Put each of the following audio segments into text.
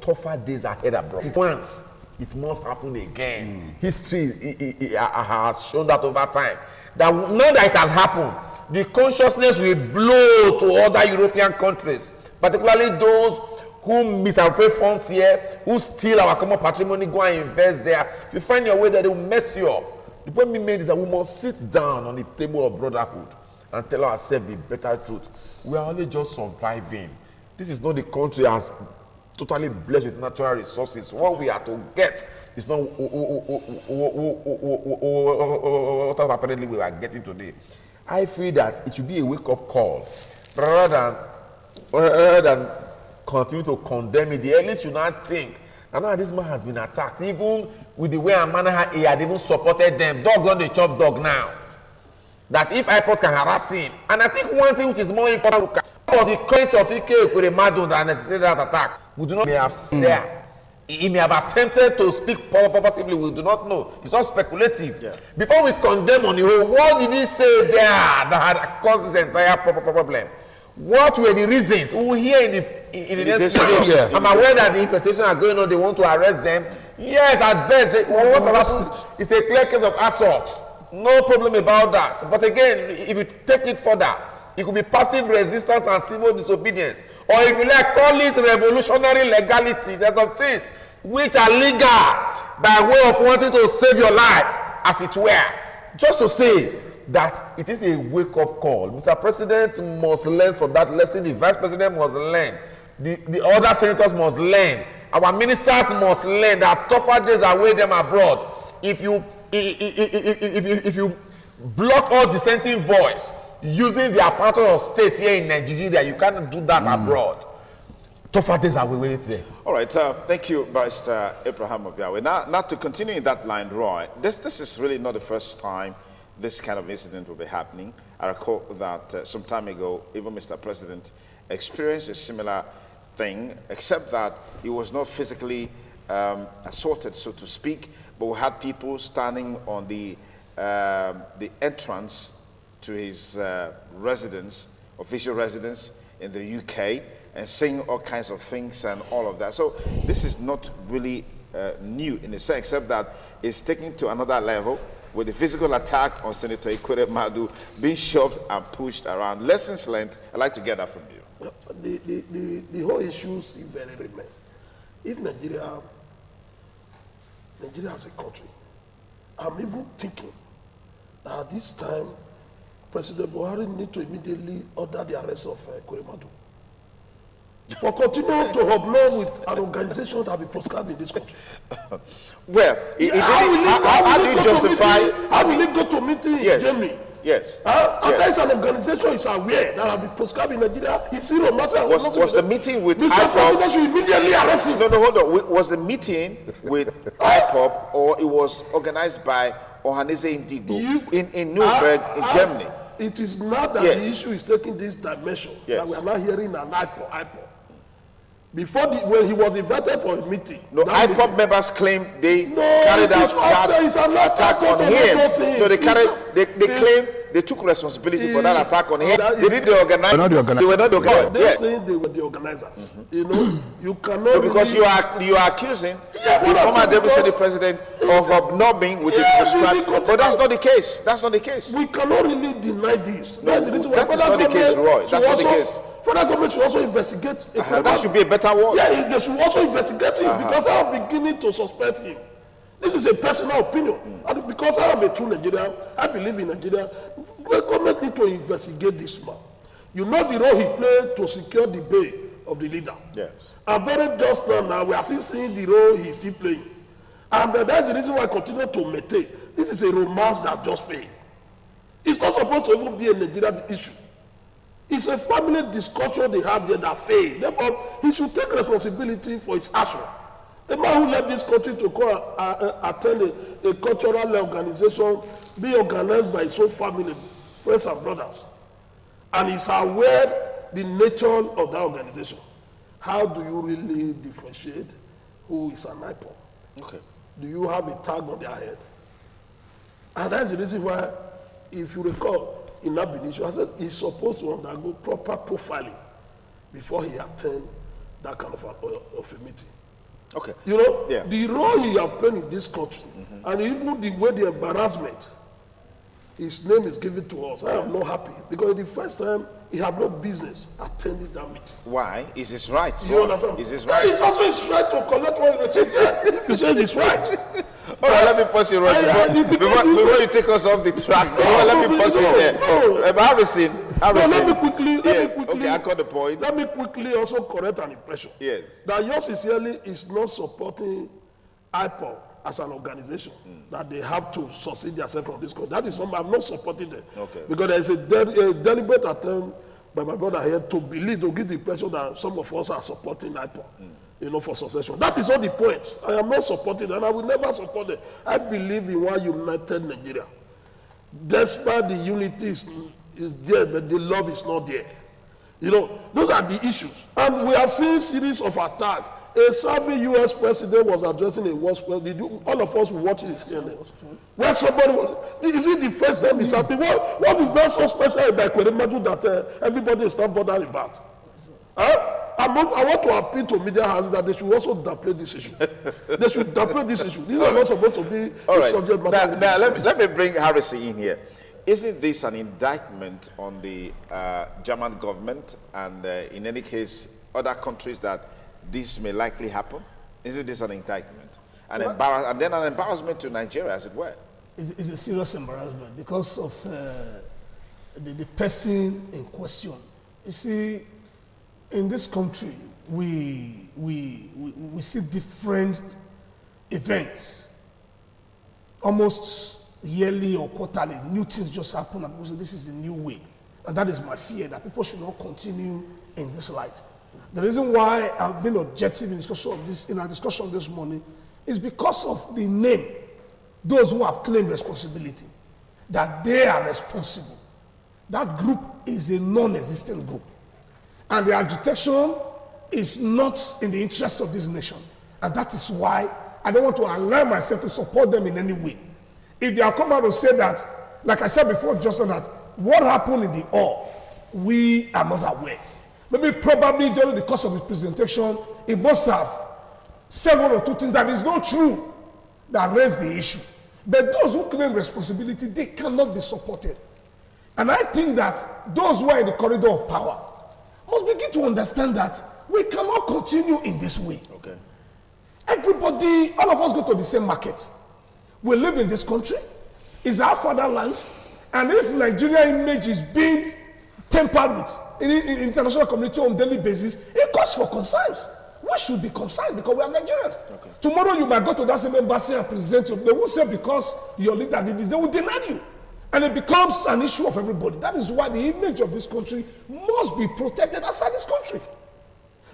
tougher days ahead abroad. Once, it must happen again. History has shown that over time. That now that it has happened, the consciousness will blow to other European countries, particularly those who misappropriate funds here, who steal our common patrimony, go and invest there. You find your way that they will mess you up. The point we made is that we must sit down on the table of brotherhood and tell ourselves the better truth. We are only just surviving. This is not the country as totally blessed with natural resources. What we are to get is not what apparently we are getting today. I feel that it should be a wake-up call rather than continue to condemn it. The elites should not think, and now this man has been attacked, even with the way and manner he had even supported them. Dog on the chop dog now. That if iPod can harass him, and I think one thing which is more important was the current of Ike with a madon that necessitated that attack. We do not may have seen there. He may have attempted to speak purposely. We do not know. It's all speculative. Yeah. Before we condemn on the whole, what did he say there that had caused this entire problem? What were the reasons? We will hear in the next video. Yeah. I'm aware that the investigations are going on. They want to arrest them. Yes, at best, what happened? It's a clear case of assault. No problem about that. But again, if you take it further, it could be passive resistance and civil disobedience. Or if you like, call it revolutionary legality. There's some things which are legal by way of wanting to save your life, as it were. Just to say that it is a wake-up call. Mr. President must learn from that lesson. The Vice President must learn. The other senators must learn. Our ministers must learn that tougher days await them abroad. If you block all dissenting voice using the apparatus of state here in Nigeria, you cannot do that abroad. Tougher days are waiting there. All right, thank you, Barrister Abraham Obiawe. Now to continue in that line, Roy, this is really not the first time this kind of incident will be happening. I recall that some time ago, even Mr. President experienced a similar thing, except that he was not physically assaulted, so to speak, but we had people standing on the entrance to his residence, official residence in the UK, and saying all kinds of things and all of that. So this is not really new in a sense, except that it's taken to another level with the physical attack on Senator Ikwere Madu being shoved and pushed around. Lessons learned, I'd like to get that from you. The whole issue is very remain. If Nigeria as a country, I'm even thinking that at this time, President Buhari need to immediately order the arrest of Ikwere Madu for continuing to hobnob with an organization that will be proscribed in this country. Well, how do you justify? How will he go to meeting in Germany? Yes. And there is an organization is aware that will be proscribed in Nigeria. It's zero matter. Was the meeting with Mr. President should immediately arrest him. No, hold on. Was the meeting with IPOB or it was organized by Ohaneze Indigo in Nuremberg in Germany? It is not that the issue is taking this dimension that we are not hearing an IPOB. Before when he was invited for a meeting. No, IPOB members claim they carried out that attack on him. No, they claim they took responsibility for that attack on him. They did the organizer. They were not the organizer. They're saying they were the organizer. You know, you cannot. No, because you are accusing the former Deputy Senate President of hobnobbing with the prescribed. But that's not the case. That's not the case. We cannot really deny this. No, that's not the case, Roy. That's not the case. Federal government should also investigate. That should be a better word. Yeah, they should also investigate him because I am beginning to suspect him. This is a personal opinion. And because I am a true Nigerian, I believe in Nigeria, the government need to investigate this man. You know the role he played to secure the bail of the leader. Yes. And very just now, we are still seeing the role he is still playing. And that's the reason why I continue to maintain. This is a romance that just failed. It's not supposed to even be a Nigerian issue. It's a family discussion they have there that failed. Therefore, he should take responsibility for his action. A man who left this country to go attend a cultural organization, be organized by his own family, friends and brothers, and is aware the nature of that organization. How do you really differentiate who is an IPOB? Okay. Do you have a tag on their head? And that's the reason why, if you recall, in that Benin, I said he's supposed to undergo proper profiling before he attend that kind of a meeting. Okay. You know, Yeah. the role he has played in this country, and even the way the embarrassment, his name is given to us. I am not happy because the first time he had no business attending that meeting. Why? Is his right? You understand? Is his Yeah, right? it's also his right to collect what he received. If he says it's right. All right, let me pause you right before you take us off the track. Let me pause you there. Harrison. Let me quickly. Okay, I got the point. Let me quickly also correct an impression. Yes. That yours sincerely is not supporting IPOB as an organization, that they have to succeed themselves from this country. That is something I'm not supporting them. Okay. Because there is a deliberate attempt by my brother here to believe, to give the impression that some of us are supporting IPOB, you know, for succession. That is not the point. I am not supporting them, and I will never support them. I believe in one united Nigeria. Despite the unity is there, but the love is not there. You know, those are the issues. And we have seen series of attacks. A serving U.S. president was addressing a worst president. All of us watch this. Where somebody was, is it the first time it's happening? What is not so special about Kwerimadu that everybody is not bothered about? I want to appeal to media houses that they should also downplay this issue. They should downplay this issue. These are not supposed to be the subject matter. Now let me bring Harrison in here. Isn't this an indictment on the German government and in any case other countries that this may likely happen? Isn't this an indictment? And then an embarrassment to Nigeria, as it were? It's a serious embarrassment because of the person in question. You see, in this country, we see different events. Almost yearly or quarterly, new things just happen and people say this is a new way. And that is my fear, that people should not continue in this light. The reason why I've been objective in our discussion this morning is because of the name, those who have claimed responsibility, that they are responsible. That group is a non-existent group. And the agitation is not in the interest of this nation. And that is why I don't want to allow myself to support them in any way. If they have come out to say that, like I said before, just that what happened in the hall, we are not aware. Maybe probably during the course of his presentation, he must have said one or two things that is not true that raised the issue. But those who claim responsibility, they cannot be supported. And I think that those who are in the corridor of power must begin to understand that we cannot continue in this way. Okay. Everybody, all of us go to the same market. We live in this country. It's our fatherland. And if Nigeria image is being tampered with in the international community on a daily basis, it calls for concerns. We should be concerned because we are Nigerians. Okay. Tomorrow you might go to that same embassy and present you. They will say because your leader did this, they will deny you. And it becomes an issue of everybody. That is why the image of this country must be protected outside this country.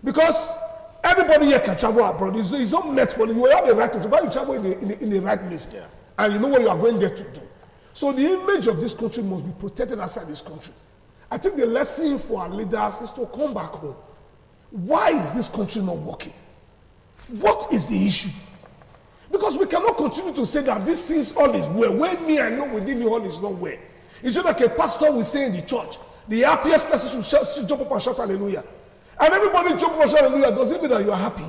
Because everybody here can travel abroad. It's not meant for you. You have the right to travel. You travel in the right place. Yeah. And you know what you are going there to do. So the image of this country must be protected outside this country. I think the lesson for our leaders is to come back home. Why is this country not working? What is the issue? Because we cannot continue to say that these things all is well. When me, I know within me all is not well. It's just like a pastor will say in the church, the happiest person should jump up and shout hallelujah. And everybody jump up and shout hallelujah. Does it mean that you are happy?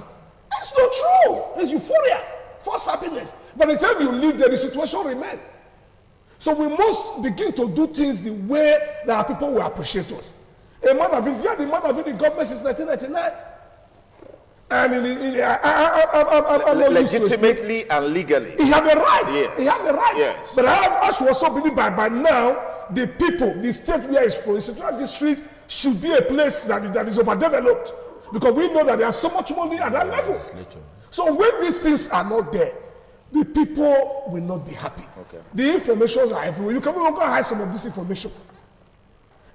That's not true. It's euphoria, false happiness. By the time you leave there, the situation remains. So we must begin to do things the way that our people will appreciate us. The man have been in government since 1999. And legitimately and legally. He have the rights. Yes. He have the rights. Yes. But I should also believe by now, the people, the state where it's from, the central district should be a place that is overdeveloped. Because we know that there's so much money at that level. So when these things are not there, the people will not be happy. Okay. The information are everywhere. You can no longer hide some of this information.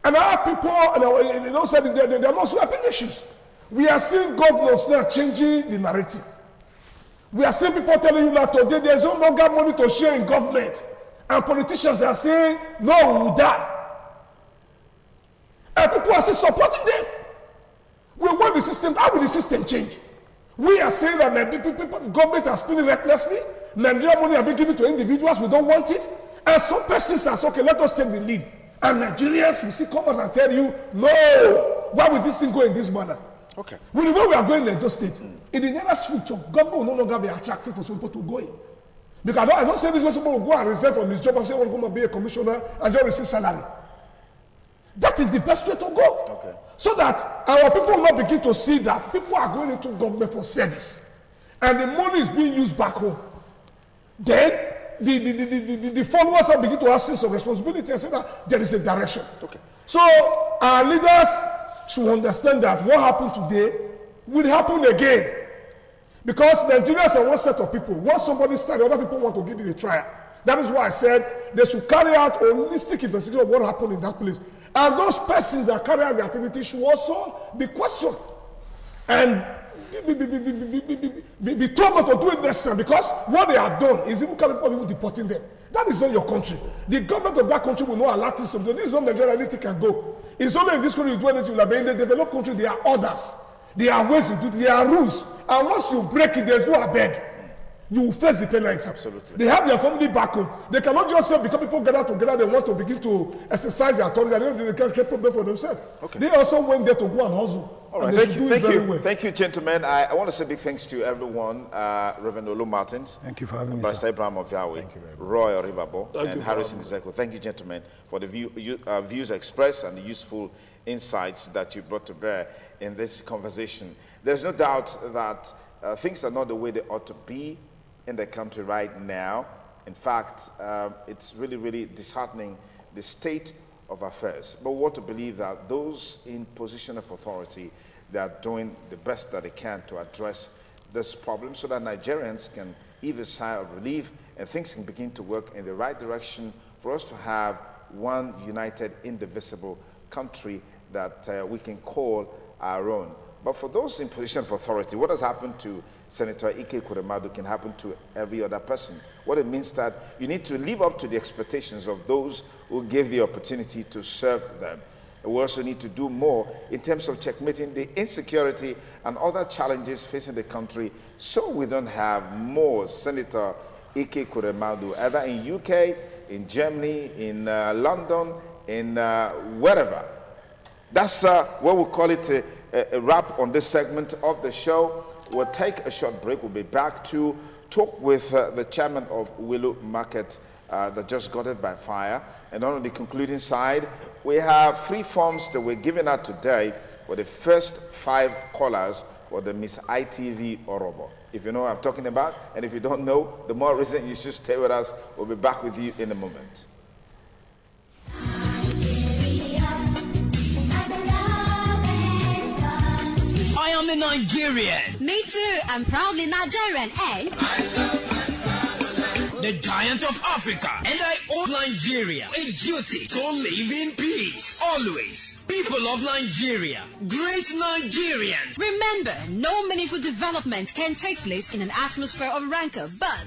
And our people, they are not swapping issues. We are seeing governors now changing the narrative. We are seeing people telling you that today there's no longer money to share in government. And politicians are saying, no, we will die. And people are still supporting them. We want the system. How will the system change? We are saying that government are spending recklessly. Nigerian money are being given to individuals. We don't want it. And some persons are saying, okay, let us take the lead. And Nigerians will see come out and tell you, no, why would this thing go in this manner? Okay. With the way we are going in Edo State, in the nearest future, government will no longer be attractive for some people to go in. Because I don't say this way, someone will go and resign from his job and say, I want to come and be a commissioner and just receive salary. That is the best way to go. Okay. So that our people will not begin to see that people are going into government for service. And the money is being used back home. Then the followers will begin to have sense of responsibility and say that there is a direction. Okay. So our leaders should understand that what happened today will happen again. Because Nigerians are one set of people. Once somebody starts, other people want to give it a try. That is why I said they should carry out a holistic investigation of what happened in that place. And those persons that carry out the activity should also be questioned. And be told not to do it next time, because what they have done is even capable of even deporting them. That is not your country. The government of that country will not allow this to do. This is not Nigeria, anything can go. It's only in this country you do anything. Like in the developed country, there are orders. There are ways to do it. There are rules. And once you break it, there's no abeg. You will face the penalty. Absolutely. They have their family back home. They cannot just say because people gather together, they want to begin to exercise their authority. They can create problem for themselves. Okay. They also went there to go and hustle. All right, thank you, gentlemen. I want to say big thanks to everyone. Reverend Olu Martins. Thank you for having me, Pastor Abraham of Yahweh, Roy Oribabo, Thank and you for Harrison having Ezeko. Thank you, gentlemen, for the views expressed and the useful insights that you brought to bear in this conversation. There's no doubt that things are not the way they ought to be in the country right now. In fact, it's really, really disheartening, the state of affairs. But we want to believe that those in position of authority, they are doing the best that they can to address this problem so that Nigerians can heave a sigh of relief and things can begin to work in the right direction for us to have one united, indivisible country that we can call our own. But for those in position of authority, what has happened to Senator Ike Kuremadu can happen to every other person. What it means that you need to live up to the expectations of those who gave the opportunity to serve them. We also need to do more in terms of checkmating the insecurity and other challenges facing the country so we don't have more Senator Ike Kuremadu, either in UK, in Germany, in London, in wherever. That's what we'll call it a wrap on this segment of the show. We'll take a short break. We'll be back to talk with the chairman of Willow Market that just got it by fire. And on the concluding side, we have free forms that we're giving out today for the first 5 callers for the Miss ITV Orobo. If you know what I'm talking about, and if you don't know, the more reason you should stay with us. We'll be back with you in a moment. I am a Nigerian. Me too. I'm proudly Nigerian and the giant of Africa. And I owe Nigeria a duty to live in peace. Always. People of Nigeria. Great Nigerians. remember, no meaningful development can take place in an atmosphere of rancor, but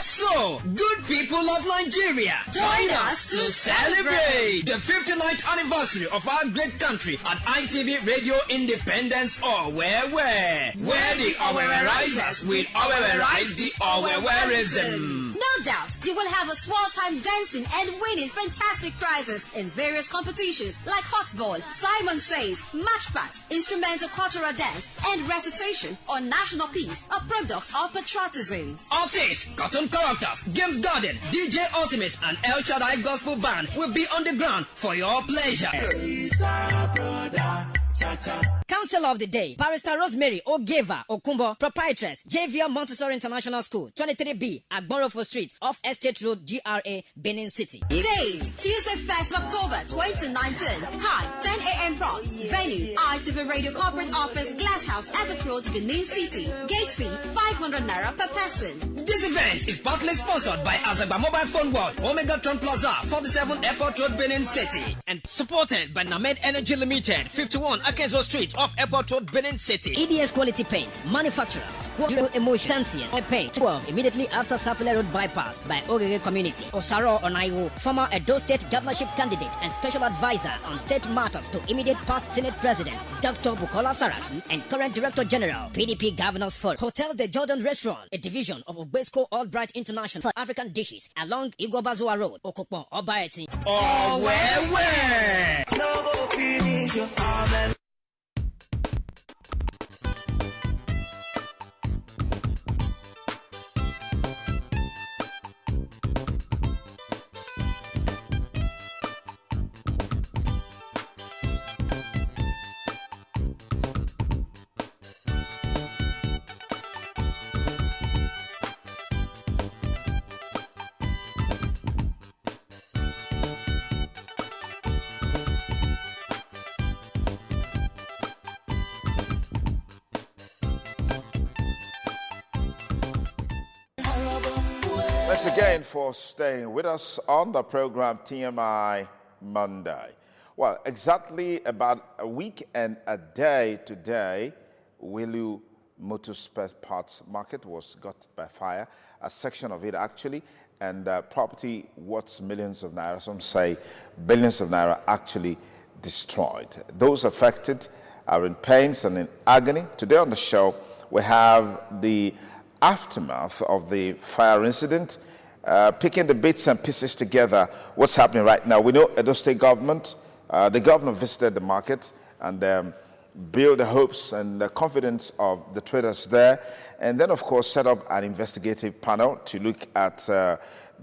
So, good people of Nigeria, Join us to celebrate the 59th anniversary of our great country at ITV Radio Independence where the Owewerizers will Owewerize the Owewerism. no doubt you will have a swell time dancing and winning fantastic prizes in various competitions like Hot Ball, Simon Says, Match Pass, Instrumental Cultural Dance, and Recitation on National Peace, a product of patriotism. Artists, cartoon characters, Games Garden, DJ Ultimate, and El Shaddai Gospel Band will be on the ground for your pleasure. Council of the Day, Barrister Rosemary Ogeva Okumbo, Proprietress, JVR Montessori International School, 23B, Agborofo Street, off Estate Road, GRA, Benin City. Date, Tuesday 1st October 2019. Time, 10 a.m. prompt. Venue, ITV Radio Corporate Office, Glass House, Abbott Road, Benin City. Gate fee, 500 naira per person. This event is partly sponsored by Azagba Mobile Phone World, Omega Tron Plaza, 47 Airport Road, Benin City, and supported by Named Energy Limited, 51 Akenzo Street, off Airport Road, Benin City. EDS Quality Paint, manufacturers, Quadro Emotion, Tantian, and Paint, 12, immediately after Sapele Road Bypass by Ogege Community. Osaro Onaiwo, former Edo State governorship candidate and special advisor on state matters to immediate past Senate President, Dr. Bukola Saraki, and current Director General, PDP Governors Forum. Hotel The Jordan Restaurant, a division of Obesco Albright International for African Dishes, along Igwabazua Road, Okokpon, Obaeti. Where? We need your arm and Thanks again for staying with us on the program TMI Monday. Well, exactly about a week and a day today, Wilu Motor Spare Parts Market was got by fire, a section of it actually, and property worth millions of naira, some say billions of naira, actually destroyed. Those affected are in pains and in agony. Today on the show, we have the aftermath of the fire incident, picking the bits and pieces together, what's happening right now. We know Edo State government, the governor visited the market and build the hopes and the confidence of the traders there, and then of course set up an investigative panel to look at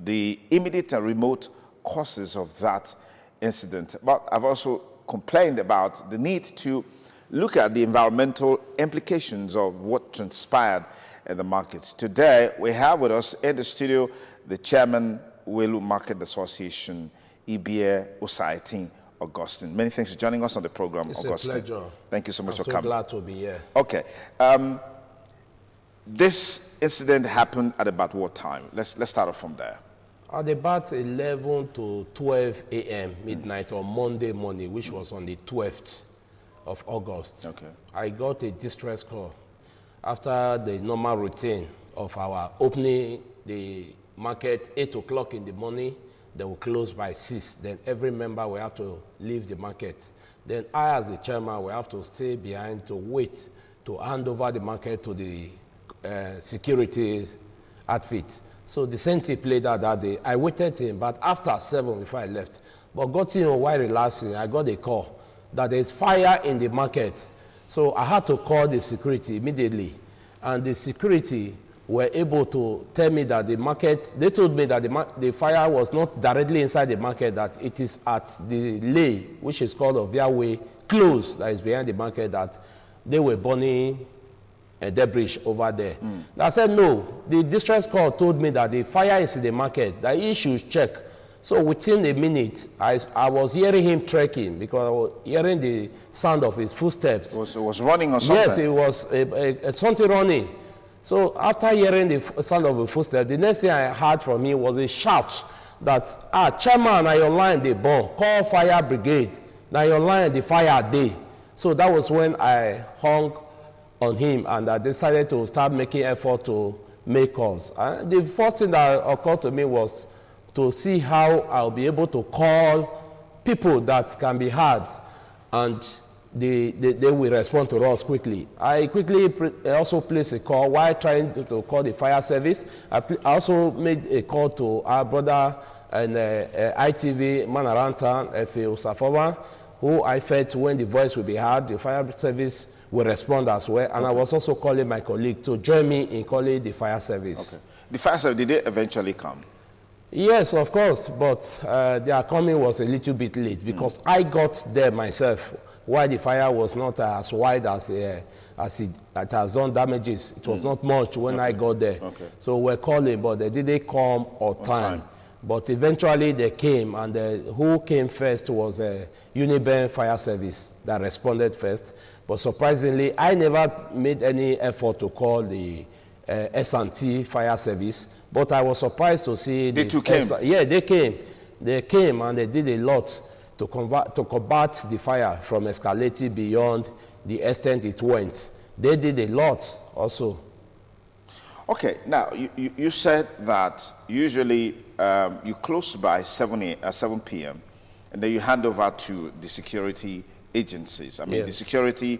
the immediate and remote causes of that incident. But I've also complained about the need to look at the environmental implications of what transpired in the market. Today, we have with us in the studio the chairman, Wilu Market Association, Ibie Osaitin Augustine. Many thanks for joining us on the program, it's Augustine. It's a pleasure. Thank you so much I'm for coming. glad to be here. Okay. This incident happened at about what time? Let's start off from there. At about 11 to 12 a.m. midnight on Monday morning, which was on the 12th of August. Okay. I got a distress call after the normal routine of our opening the market 8 o'clock in the morning. They will close by 6. Then every member will have to leave the market. Then I, as the chairman, will have to stay behind to wait to hand over the market to the security outfit. So the same thing played out that day. I waited him, but after 7 before I left. But got in while relaxing, I got a call that there's fire in the market. So I had to call the security immediately. And the security were able to tell me that the market, they told me that the fire was not directly inside the market, that it is at the lay, which is called Ovia Way, close, that is behind the market, that they were burning a debris over there. I said, no, the distress call told me that the fire is in the market, that he should check. So within a minute, I was hearing him trekking because I was hearing the sound of his footsteps. It was running or something? Yes, it was something running. So after hearing the sound of the footsteps, the next thing I heard from him was a shout that, chairman, na your line they burn, call fire brigade, na your line the fire day. So that was when I hung on him and I decided to start making effort to make calls. The first thing that occurred to me was to see how I'll be able to call people that can be heard and they will respond to us quickly. I quickly also placed a call while trying to call the fire service. I also made a call to our brother and ITV Manaranta, F.A. Osafova, who I felt when the voice will be heard, the fire service will respond as well. And I was also calling my colleague to join me in calling the fire service. Okay. The fire service, did they eventually come? Yes, of course, but their coming was a little bit late because I got there myself while the fire was not as wide as it has done damages. It was not much when I got there. Okay. So we're calling, but they didn't come on time. But eventually they came, and who came first was Uniben Fire Service that responded first. But surprisingly, I never made any effort to call the S&T Fire Service, but I was surprised to see they too came. Yeah, they came. They came and they did a lot to combat the fire from escalating beyond the extent it went. They did a lot also. Okay, now you said that usually you close by 7 p.m. and then you hand over to the security agencies. I mean, yes. The security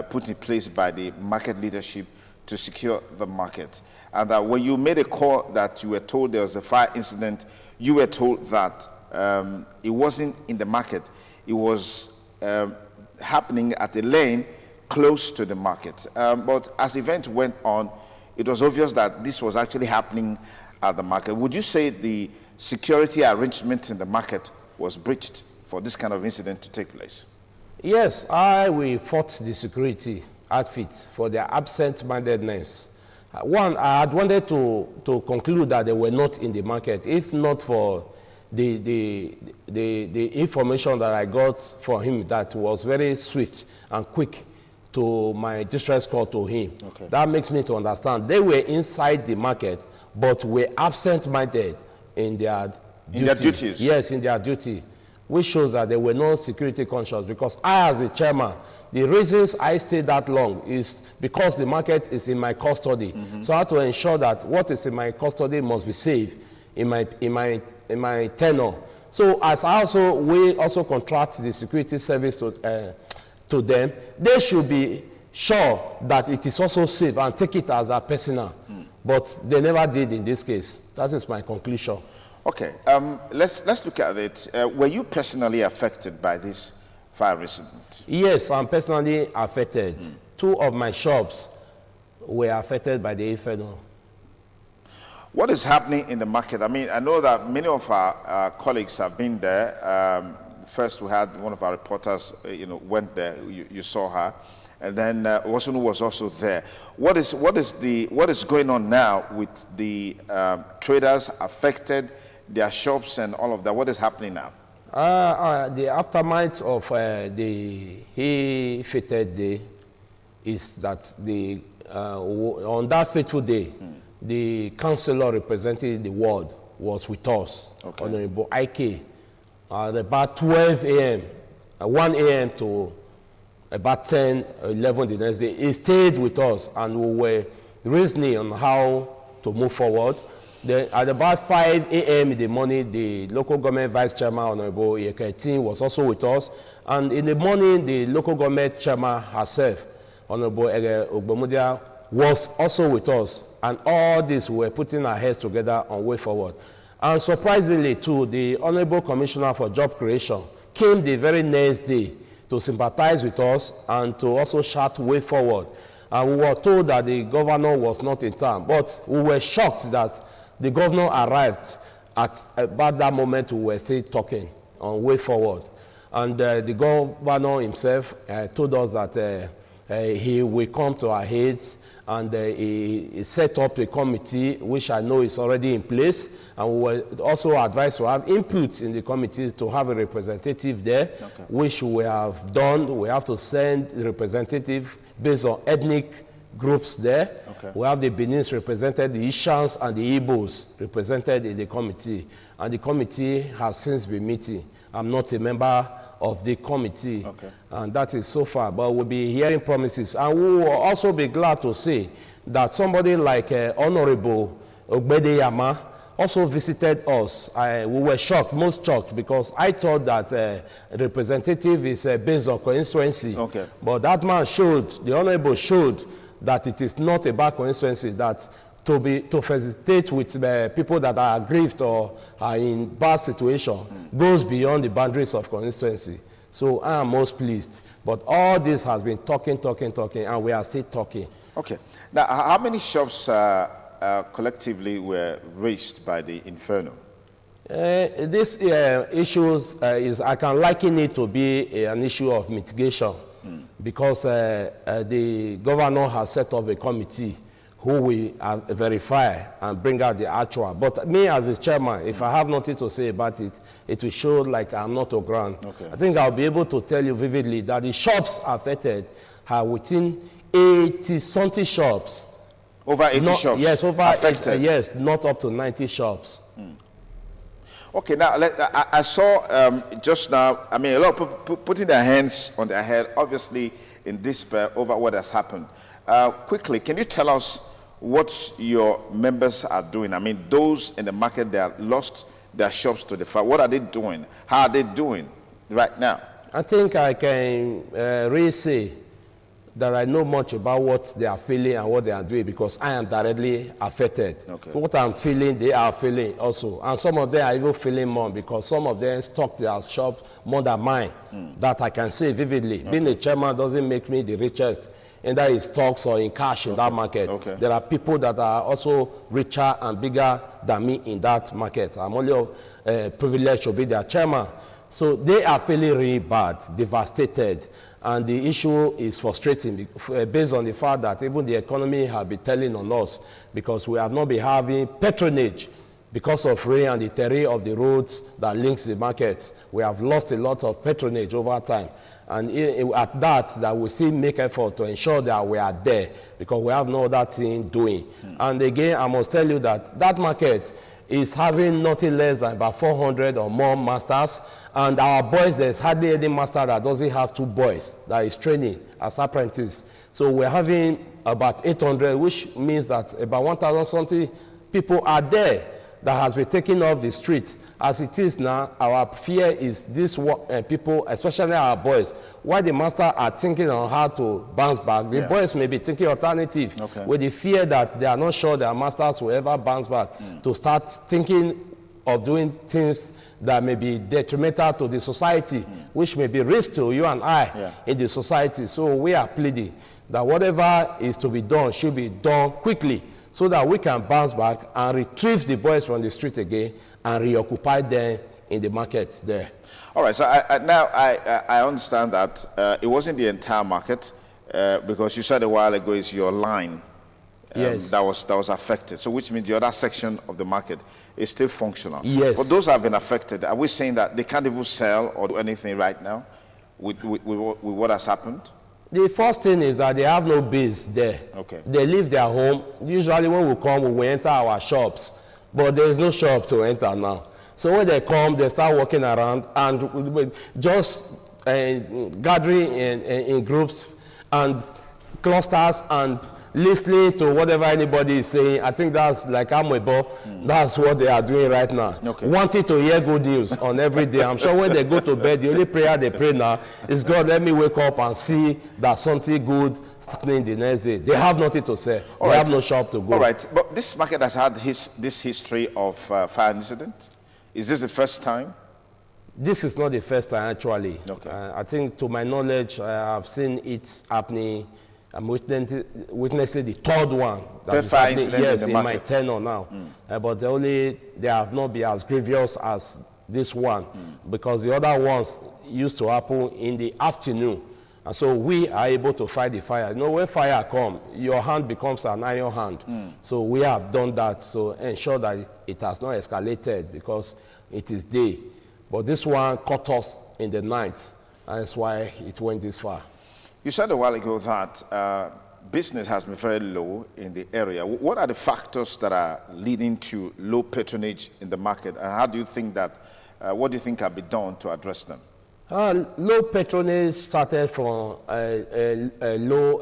put in place by the market leadership to secure the market. And that when you made a call that you were told there was a fire incident, you were told that it wasn't in the market, it was happening at a lane close to the market. But as events went on, it was obvious that this was actually happening at the market. Would you say the security arrangement in the market was breached for this kind of incident to take place? Yes, we fought the security outfits for their absent-mindedness. One, I had wanted to conclude that they were not in the market, if not for the information that I got from him that was very swift and quick to my distress call to him. Okay. That makes me to understand they were inside the market, but were absent-minded in their duty. In their duties? Yes, in their duty, which shows that they were not security conscious, because I, as a chairman, the reasons I stayed that long is because the market is in my custody. So I have to ensure that what is in my custody must be safe in my tenure. So as we also contract the security service to them, they should be sure that it is also safe and take it as a personal. But they never did in this case. That is my conclusion. Okay, let's look at it. Were you personally affected by this fire incident? Yes, I'm personally affected. 2 of my shops were affected by the inferno. What is happening in the market? I mean, I know that many of our colleagues have been there. First, we had one of our reporters, went there. You saw her, and then Wasunu was also there. What is going on now with the traders affected, their shops, and all of that? What is happening now? The aftermath of the he-fated day is that on that fateful day, the councillor representing the ward was with us, Okay. Honorable IK, at about 12 a.m., 1 a.m. to about 10, 11 the next day. He stayed with us, and we were reasoning on how to move forward. Then at about 5 a.m. in the morning, the local government vice chairman, Honorable Yekaitin, was also with us. And in the morning, the local government chairman herself, Honorable Ogbomudia, was also with us. And all this, we were putting our heads together on way forward. And surprisingly, too, the Honorable Commissioner for Job Creation came the very next day to sympathize with us and to also shout way forward. And we were told that the governor was not in town. But we were shocked that the governor arrived at about that moment. We were still talking on way forward. And the governor himself told us that he will come to our aid, and he set up a committee, which I know is already in place. And we were also advised to have input in the committee to have a representative there, which we have done. We have to send the representative based on ethnic groups there. We have the Benins represented, the Ishans and the Igbos represented in the committee. And the committee has since been meeting. I'm not a member of the committee, and that is so far, but we'll be hearing promises. And we will also be glad to say that somebody like Honorable Ogbedeyama also visited us. We were shocked, most shocked, because I thought that representative is based on constituency. But that man showed, the Honorable showed, that it is not about constituency, that to facilitate with people that are aggrieved or are in bad situation goes beyond the boundaries of constituency. So I am most pleased. But all this has been talking, and we are still talking. Okay. Now, how many shops collectively were razed by the inferno? This issue I can liken it to be an issue of mitigation, because the governor has set up a committee who will verify and bring out the actual. But me as a chairman, if I have nothing to say about it, it will show like I'm not on ground. I think I'll be able to tell you vividly that the shops affected are within 80-something shops. Over 80 shops? Yes, over affected? Yes, not up to 90 shops. Okay, now I saw just now, I mean, a lot of people putting their hands on their head, obviously in despair over what has happened. Quickly, can you tell us what your members are doing? I mean, those in the market that lost their shops to the fire, what are they doing? How are they doing right now? I think I can really say that I know much about what they are feeling and what they are doing because I am directly affected. Okay. What I'm feeling, they are feeling also. And some of them are even feeling more because some of them stock their shop more than mine. That I can say vividly. Okay. Being a chairman doesn't make me the richest, either in stocks or in cash in that market. Okay. There are people that are also richer and bigger than me in that market. I'm only privileged to be their chairman. So they are feeling really bad, devastated. And the issue is frustrating based on the fact that even the economy has been telling on us because we have not been having patronage because of rain and the terrain of the roads that links the markets. We have lost a lot of patronage over time. And at that we still make effort to ensure that we are there because we have no other thing doing. And again, I must tell you that that market is having nothing less than about 400 or more masters. And our boys, there's hardly any master that doesn't have 2 boys that is training as apprentice. So we're having about 800, which means that about 1,000 something people are there that has been taken off the street. As it is now, our fear is these people, especially our boys, while the master are thinking on how to bounce back, the boys may be thinking alternative with the fear that they are not sure their masters will ever bounce back to start thinking of doing things that may be detrimental to the society, which may be risk to you and I in the society. So we are pleading that whatever is to be done should be done quickly so that we can bounce back and retrieve the boys from the street again and reoccupy them in the market there. All right, so I understand that it wasn't the entire market because you said a while ago it's your line that was affected. So which means the other section of the market is still functional. Yes. But those have been affected. Are we saying that they can't even sell or do anything right now with what has happened? The first thing is that they have no base there. Okay. They leave their home. Usually when we come, we will enter our shops. But there is no shop to enter now. So when they come, they start walking around and just gathering in groups and clusters and listening to whatever anybody is saying. I think that's like Amwebo. That's what they are doing right now. Okay. Wanting to hear good news on every day. I'm sure when they go to bed, the only prayer they pray now is, God, let me wake up and see that something good starting the next day. They have nothing to say. They have no shop to go. All right. But this market has had this history of fire incident. Is this the first time? This is not the first time, actually. Okay. I think, to my knowledge, I have seen it happening. I'm witnessing the third one. Third fire incident yes, in the market. My tenure now. But they have not been as grievous as this one because the other ones used to happen in the afternoon. And so we are able to fight the fire. You know, when fire comes, your hand becomes an iron hand. So we have done that to ensure that it has not escalated because it is day. But this one caught us in the night. And that's why it went this far. You said a while ago that business has been very low in the area. What are the factors that are leading to low patronage in the market? And how do you think that, what do you think can be done to address them? Low patronage started from a low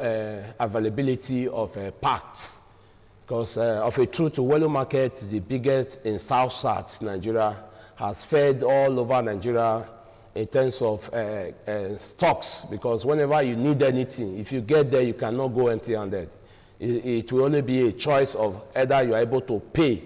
availability of parts. Because of a truth, Welu market, the biggest in South Nigeria, has fed all over Nigeria in terms of stocks, because whenever you need anything, if you get there, you cannot go empty-handed. It will only be a choice of either you are able to pay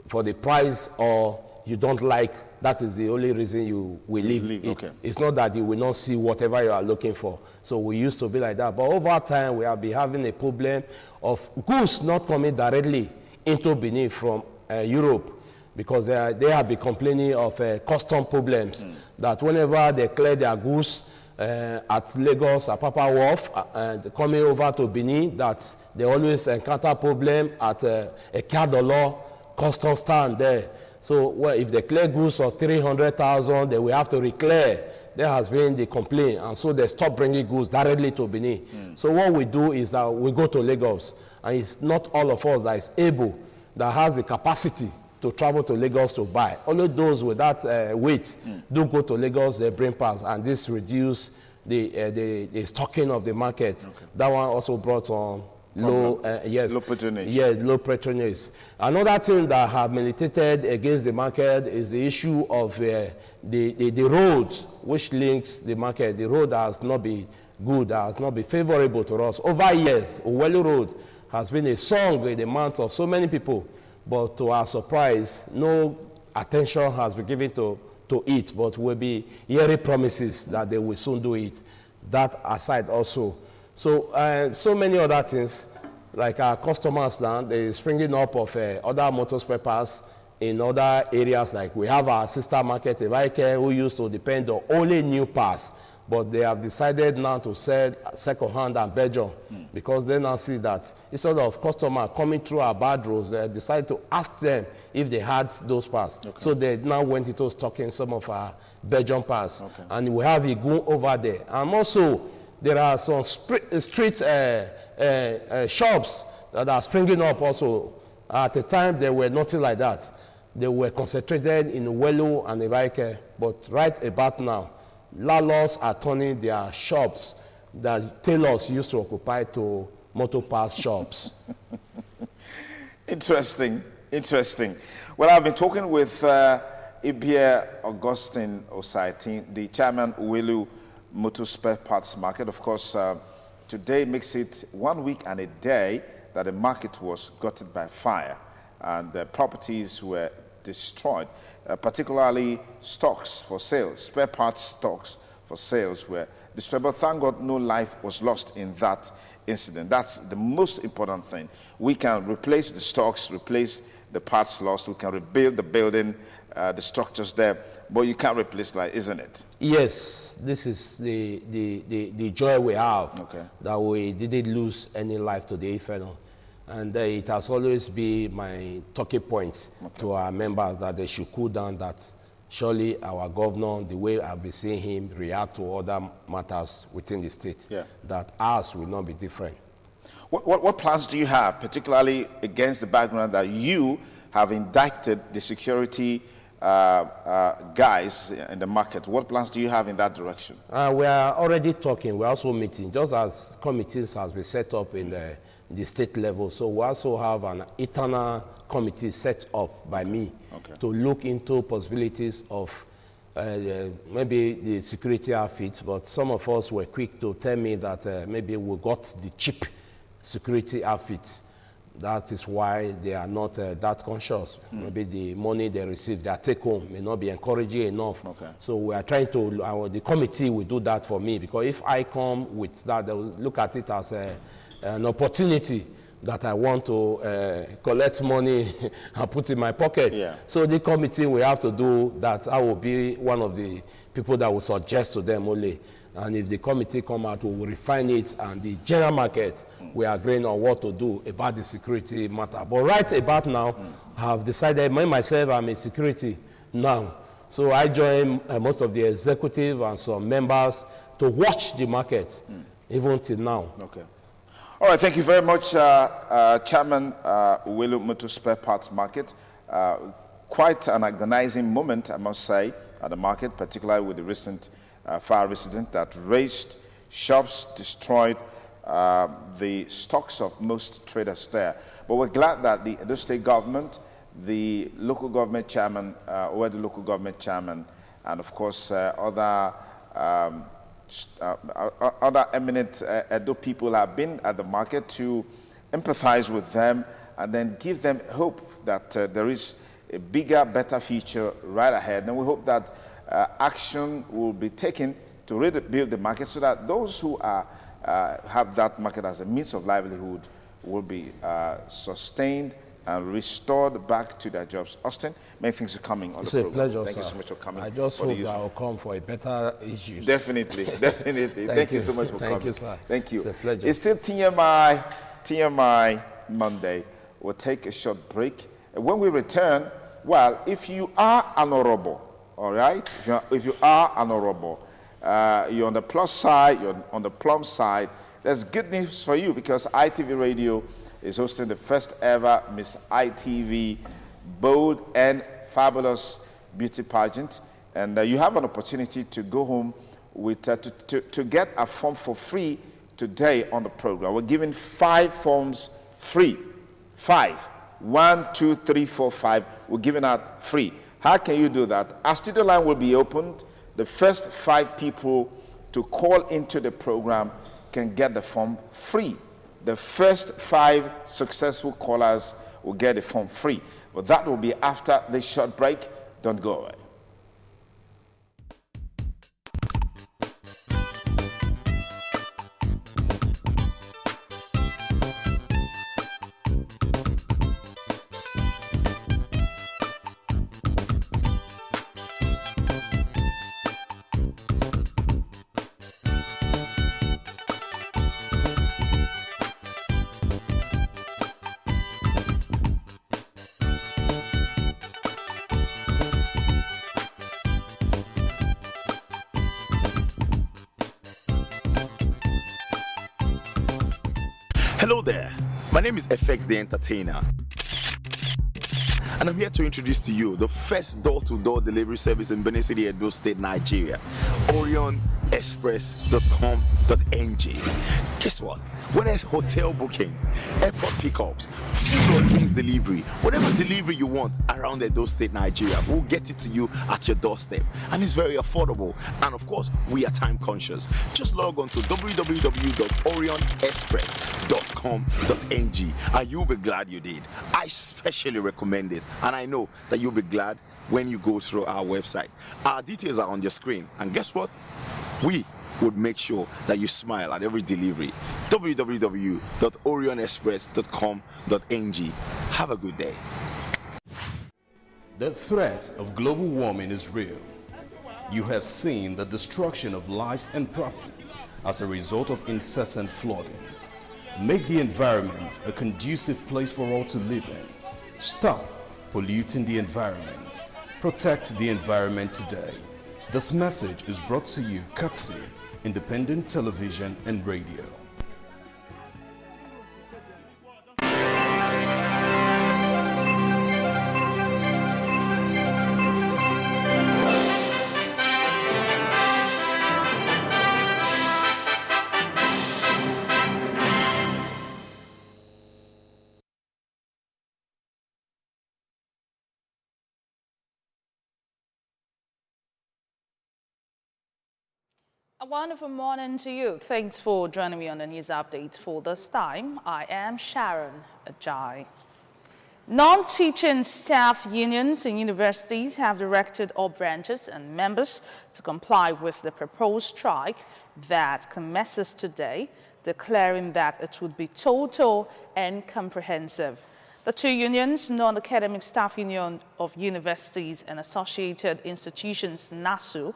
for the price or you don't like. That is the only reason you will leave. Okay. It's not that you will not see whatever you are looking for. So we used to be like that. But over time, we have been having a problem of goods not coming directly into Benin from Europe, because they have been complaining of custom problems, that whenever they clear their goods at Lagos, at Papa Wharf, and coming over to Benin, that they always encounter problem at a Kadolo custom stand there. So if they clear goods of 300,000, they will have to reclear. There has been the complaint, and so they stop bringing goods directly to Benin. So what we do is that we go to Lagos, and it's not all of us that is able, that has the capacity to travel to Lagos to buy. Only those with that weight do go to Lagos, they bring parts, and this reduce the stocking of the market. Okay. That one also brought on low, yes, low patronage. Yes, low patronage. Another thing that have militated against the market is the issue of the road which links the market. The road has not been good, has not been favorable to us. Over years, Owelu Road has been a song in the mouth of so many people, but to our surprise, no attention has been given to it, but we'll be hearing promises that they will soon do it. That aside also. So, so many other things, like our customers now, they're springing up of other motor spare parts in other areas, like we have our sister market, Evaike, who used to depend on only new parts, but they have decided now to sell second-hand and Belgium because they now see that instead of customer coming through our bad roads, they decided to ask them if they had those parts. Okay. So they now went into stocking some of our Belgium parts. Okay. And we have Igun over there. And also, there are some street shops that are springing up also. At the time, there were nothing like that. They were concentrated in Welu and Evaike, but right about now, landlords are turning their shops that tailors used to occupy to motor parts shops. Interesting, interesting. Well, I've been talking with Ibia Augustine Osaitin, the chairman Owelu Motor Spare Parts Market. Of course, today makes it 1 week and a day that the market was gutted by fire and the properties were destroyed, particularly stocks for sales, spare parts stocks for sales were destroyed. But thank God no life was lost in that incident. That's the most important thing. We can replace the stocks, replace the parts lost, we can rebuild the building, the structures there, but you can't replace life, isn't it? Yes, this is the joy we have, okay, that we didn't lose any life today, Inferno. And it has always been my talking point, okay, to our members that they should cool down, that surely our governor, the way I've been seeing him react to other matters within the state, yeah, that ours will not be different. What plans do you have, particularly against the background that you have indicted the security guys in the market? What plans do you have in that direction? We are already talking. We're also meeting, just as committees has been set up in the state level. So we also have an internal committee set up by me, okay, to look into possibilities of maybe the security outfits, but some of us were quick to tell me that maybe we got the cheap security outfits. That is why they are not that conscious. Maybe the money they receive, their take home, may not be encouraging enough. Okay. So we are trying to, the committee will do that for me, because if I come with that, they will look at it as an opportunity that I want to collect money and put in my pocket. Yeah. So the committee will have to do that. I will be one of the people that will suggest to them only. And if the committee come out, we will refine it, and the general market, we are agreeing on what to do about the security matter. But right about now, I have decided, myself, I'm in security now. So I join most of the executive and some members to watch the market, even till now. Okay. All right, thank you very much, Chairman Owelu Motor Spare Parts Market. Quite an agonizing moment, I must say, at the market, particularly with the recent fire incident that razed shops, destroyed the stocks of most traders there. But we're glad that the state government, the local government chairman, or the local government chairman, and of course other eminent Edo people have been at the market to empathize with them and then give them hope that there is a bigger, better future right ahead. And we hope that action will be taken to rebuild the market so that those who have that market as a means of livelihood will be sustained and restored back to their jobs. Austin, many things are coming on the program. It's a pleasure, Thank sir. you so much for coming. I just hope that I will come for a better issue. Definitely, definitely. Thank you so much for coming. Thank you, sir. Thank you. It's a pleasure. It's still TMI Monday. We'll take a short break. And when we return, well, if you are honorable, all right? If you are honorable, you're on the plus side, you're on the plum side, there's good news for you, because ITV Radio is hosting the first ever Miss ITV Bold and Fabulous Beauty Pageant. And you have an opportunity to go home with, to get a form for free today on the program. We're giving 5 forms free. 5. 1, 2, 3, 4, 5. We're giving out free. How can you do that? Our studio line will be opened. The first 5 people to call into the program can get the form free. The first 5 successful callers will get the form free. But that will be after this short break. Don't go away. Hello there, my name is FX the Entertainer, and I'm here to introduce to you the first door-to-door delivery service in Benin City, Edo State, Nigeria, OrionExpress.com.ng. Guess what? Whether it's hotel bookings, airport pickups, food or drinks delivery, whatever delivery you want around Edo State, Nigeria, we'll get it to you at your doorstep, and it's very affordable. And of course, we are time conscious. Just log on to www.orionexpress.com.ng and you'll be glad you did. I especially recommend it, and I know that you'll be glad when you go through our website. Our details are on your screen, and guess what? We would make sure that you smile at every delivery. www.orionexpress.com.ng. Have a good day. The threat of global warming is real. You have seen the destruction of lives and property as a result of incessant flooding. Make the environment a conducive place for all to live in. Stop polluting the environment. Protect the environment today. This message is brought to you courtesy Independent Television and Radio. A wonderful morning to you. Thanks for joining me on the news update for this time. I am Sharon Ajay. Non-teaching staff unions in universities have directed all branches and members to comply with the proposed strike that commences today, declaring that it would be total and comprehensive. The 2 unions, Non-Academic Staff Union of Universities and Associated Institutions, NASU,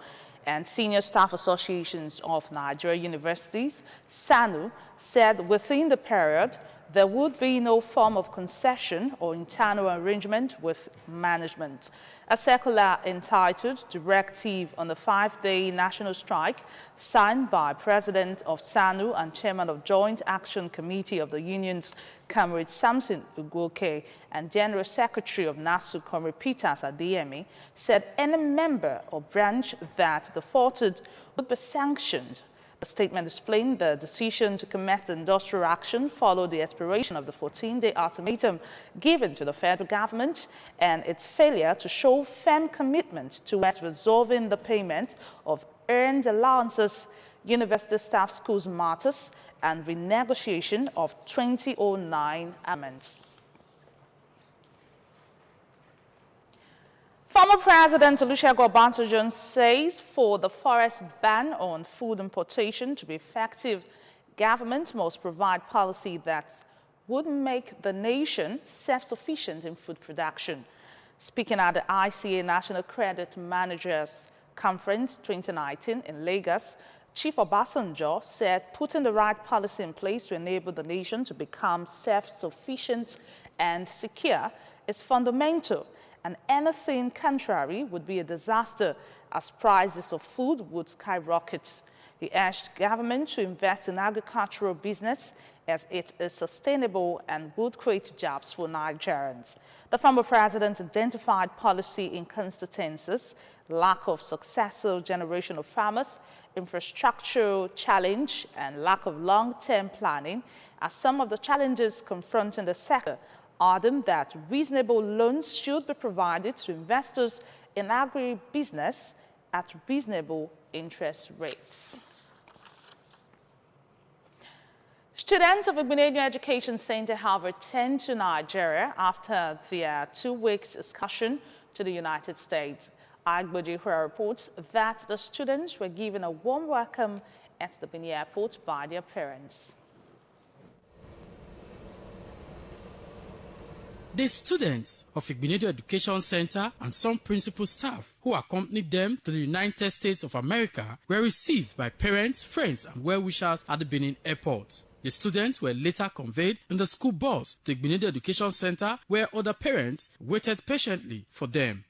and Senior Staff Associations of Nigeria Universities, SANU, said within the period there would be no form of concession or internal arrangement with management. A circular entitled Directive on the 5-Day National Strike, signed by President of SANU and Chairman of Joint Action Committee of the unions, Comrade Samson Ugoke, and General Secretary of NASU, Comrade Peters Adeyemi, said any member or branch that defaulted would be sanctioned. The statement explained the decision to commence the industrial action followed the expiration of the 14-day ultimatum given to the federal government and its failure to show firm commitment towards resolving the payment of earned allowances, university staff schools matters, and renegotiation of 2009 amendments. Former President Olusegun Obasanjo says for the forest ban on food importation to be effective, government must provide policy that would make the nation self-sufficient in food production. Speaking at the ICA National Credit Managers Conference 2019 in Lagos, Chief Obasanjo said putting the right policy in place to enable the nation to become self-sufficient and secure is fundamental, and anything contrary would be a disaster as prices of food would skyrocket. He urged government to invest in agricultural business as it is sustainable and would create jobs for Nigerians. The former president identified policy inconsistencies, lack of successful generation of farmers, infrastructural challenge and lack of long-term planning are some of the challenges confronting the sector, adding that reasonable loans should be provided to investors in agribusiness at reasonable interest rates. Students of Igbenedion Education Center have returned to Nigeria after their 2-week excursion to the United States. Agbojihura reports that the students were given a warm welcome at the Benin airport by their parents. The students of Igbenedion Education Center and some principal staff who accompanied them to the United States of America were received by parents, friends, and well-wishers at the Benin airport. The students were later conveyed in the school bus to Igbenedion Education Center, where other parents waited patiently for them.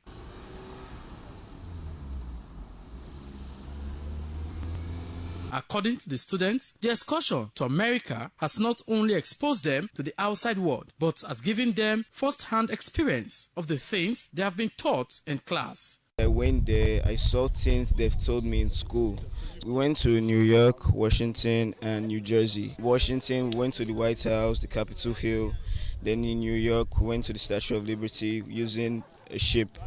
According to the students, the excursion to America has not only exposed them to the outside world, but has given them first-hand experience of the things they have been taught in class. I went there, I saw things they've told me in school. We went to New York, Washington, and New Jersey. Washington, we went to the White House, the Capitol Hill. Then in New York, we went to the Statue of Liberty using a ship.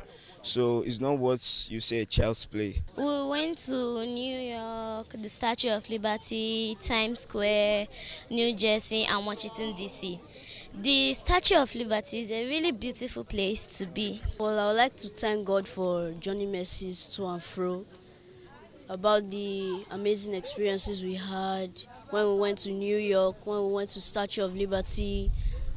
So it's not what you say a child's play. We went to New York, the Statue of Liberty, Times Square, New Jersey, and Washington, D.C. The Statue of Liberty is a really beautiful place to be. Well, I would like to thank God for journey messages to and fro, about the amazing experiences we had when we went to New York, when we went to Statue of Liberty,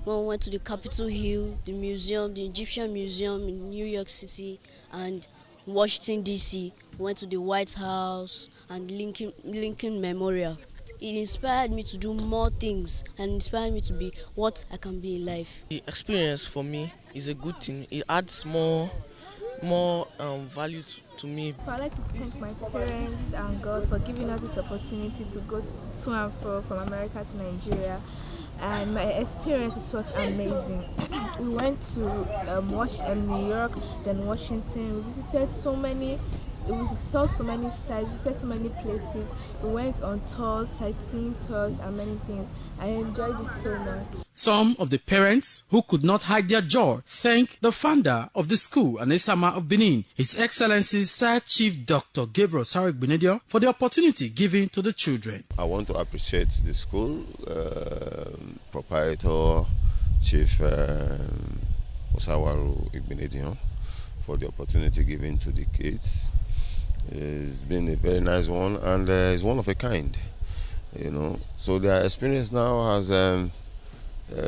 when we went to the Capitol Hill, the museum, the Egyptian Museum in New York City, and Washington, D.C. We went to the White House and Lincoln Memorial. It inspired me to do more things and inspired me to be what I can be in life. The experience for me is a good thing. It adds more value to me. I'd like to thank my parents and God for giving us this opportunity to go to and fro from America to Nigeria. And my experience, it was amazing. We went to New York, then Washington. We visited we saw so many sites, we visited so many places. We went on tours, sightseeing tours, and many things. I enjoyed it so much. Some of the parents who could not hide their joy thank the founder of the school, Anesama of Benin, His Excellency Sir Chief Dr. Gabriel Sarek Benedion, for the opportunity given to the children. I want to appreciate the school, proprietor, Chief Osawaru Igbenedion, for the opportunity given to the kids. It's been a very nice one, and it's one of a kind, you know. So their experience now has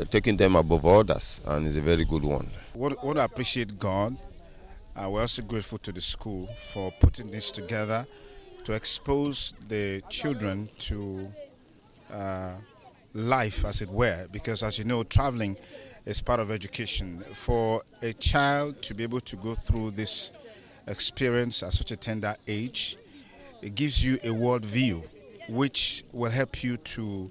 taken them above others, and it's a very good one. I want to appreciate God. We're also grateful to the school for putting this together to expose the children to life, as it were, because as you know, traveling is part of education. For a child to be able to go through this experience at such a tender age, it gives you a world view which will help you to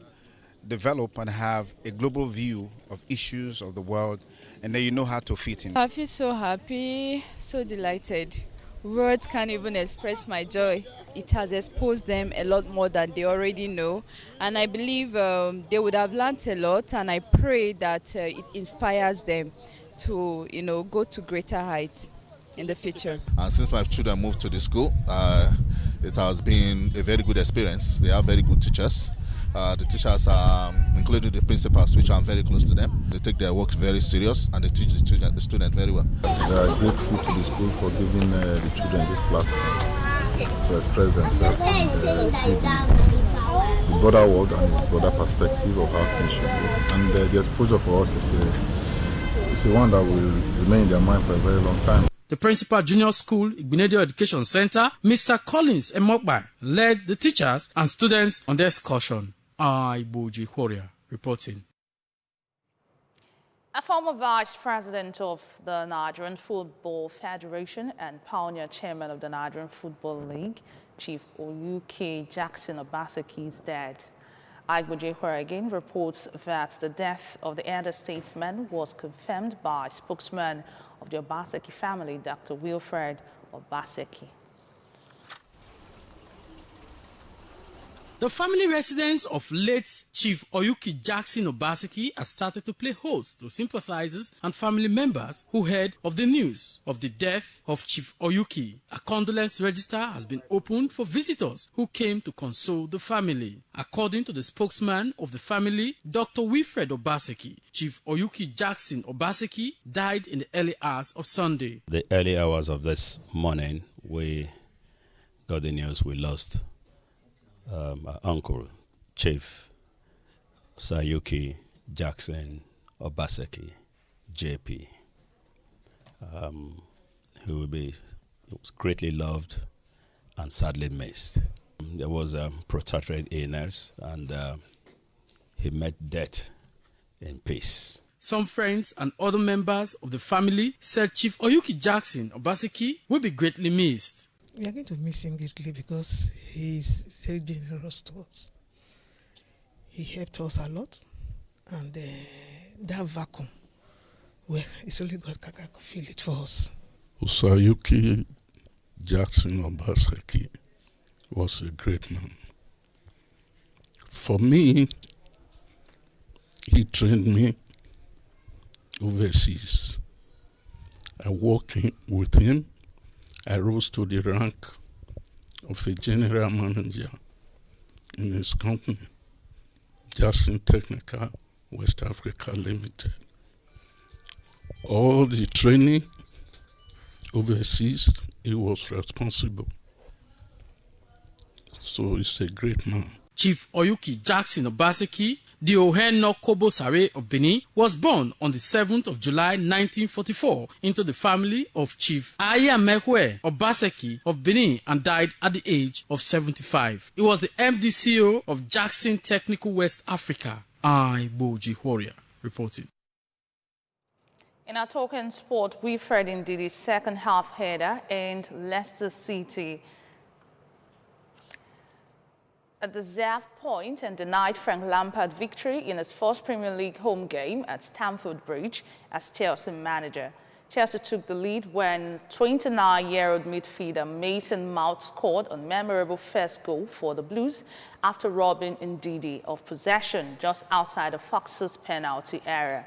develop and have a global view of issues of the world, and then you know how to fit in. I feel so happy, so delighted. Words can't even express my joy. It has exposed them a lot more than they already know, and I believe they would have learned a lot, and I pray that it inspires them to, go to greater heights in the future. And since my children moved to the school, it has been a very good experience. They have very good teachers. The teachers are, including the principals, which I'm very close to them. They take their work very serious, and they teach the student very well. We are grateful to the school for giving the children this platform to express themselves and see the broader world and the broader perspective of how things should go. And the exposure for us is a one that will remain in their mind for a very long time. The principal junior school, Igbenedion Education Center, Mr. Collins Emokbai, led the teachers and students on the excursion. Iboji Horia reporting. A former vice president of the Nigerian Football Federation and pioneer chairman of the Nigerian Football League, Chief Oyuke Jackson Obaseki, is dead. Iboji Horia again reports that the death of the elder statesman was confirmed by spokesman of the Obaseki family, Dr. Wilfred Obaseki. The family residence of late Chief Oyuki Jackson Obaseki has started to play host to sympathizers and family members who heard of the news of the death of Chief Oyuki. A condolence register has been opened for visitors who came to console the family. According to the spokesman of the family, Dr. Wilfred Obaseki, Chief Oyuki Jackson Obaseki died in the early hours of Sunday. The early hours of this morning, we got the news we lost our uncle, Chief Sayuki Jackson Obaseki, JP, who was greatly loved and sadly missed. There was a protracted illness, and he met death in peace. Some friends and other members of the family said Chief Oyuki Jackson Obaseki will be greatly missed. We are going to miss him greatly because he is very generous to us. He helped us a lot, and that vacuum, well, it's only God can fill it for us. Sayuki Jackson Obaseki was a great man. For me, he trained me overseas. I worked with him. I rose to the rank of a general manager in his company, Jackson Technical West Africa Limited. All the training overseas, he was responsible. So he's a great man. Chief Oyuki Jackson Obaseki, the Ohenno Kobo Sare of Benin, was born on the 7th of July 1944 into the family of Chief Ayamekwe Obaseki of Benin and died at the age of 75. He was the MDCO of Jackson Technical West Africa. I, Boji Warrior, reporting. In our talking sport, Wilfred Ndidi's second half header and Leicester City at the Zaf point and denied Frank Lampard victory in his first Premier League home game at Stamford Bridge as Chelsea manager. Chelsea took the lead when 29-year-old midfielder Mason Mount scored a memorable first goal for the Blues after robbing Ndidi of possession just outside the Foxes' penalty area.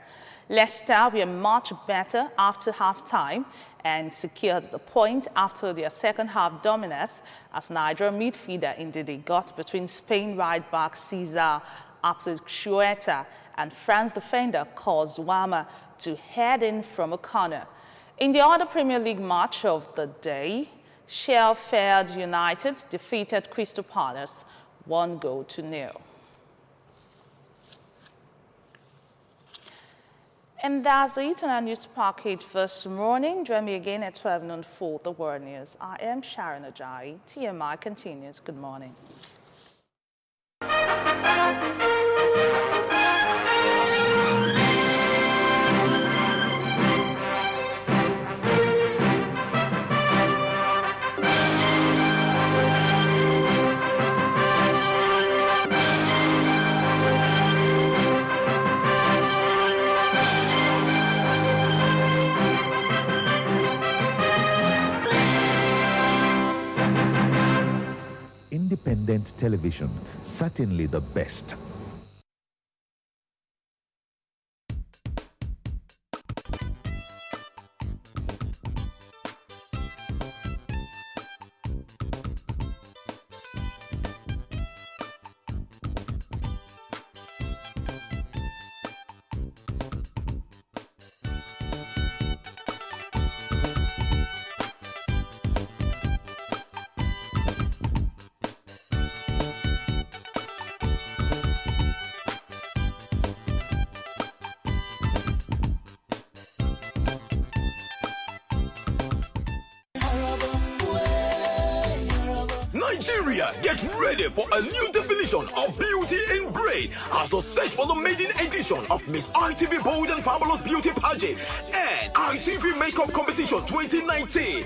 Leicester were much better after half-time and secured the point after their second-half dominance as Nigeria midfielder Ndidi got between Spain right-back Cesar Azpilicueta and France defender Kozwama to head in from a corner. In the other Premier League match of the day, Sheffield United defeated Crystal Palace 1-0. And that's it on our news package this morning. Join me again at 12 noon for the World News. I am Sharon Ajayi. TMI continues. Good morning. Independent television, certainly the best. Nigeria, get ready for a new definition of beauty in braid as the search for the maiden edition of Miss ITV Bold and Fabulous Beauty Pageant and ITV Makeup Competition 2019.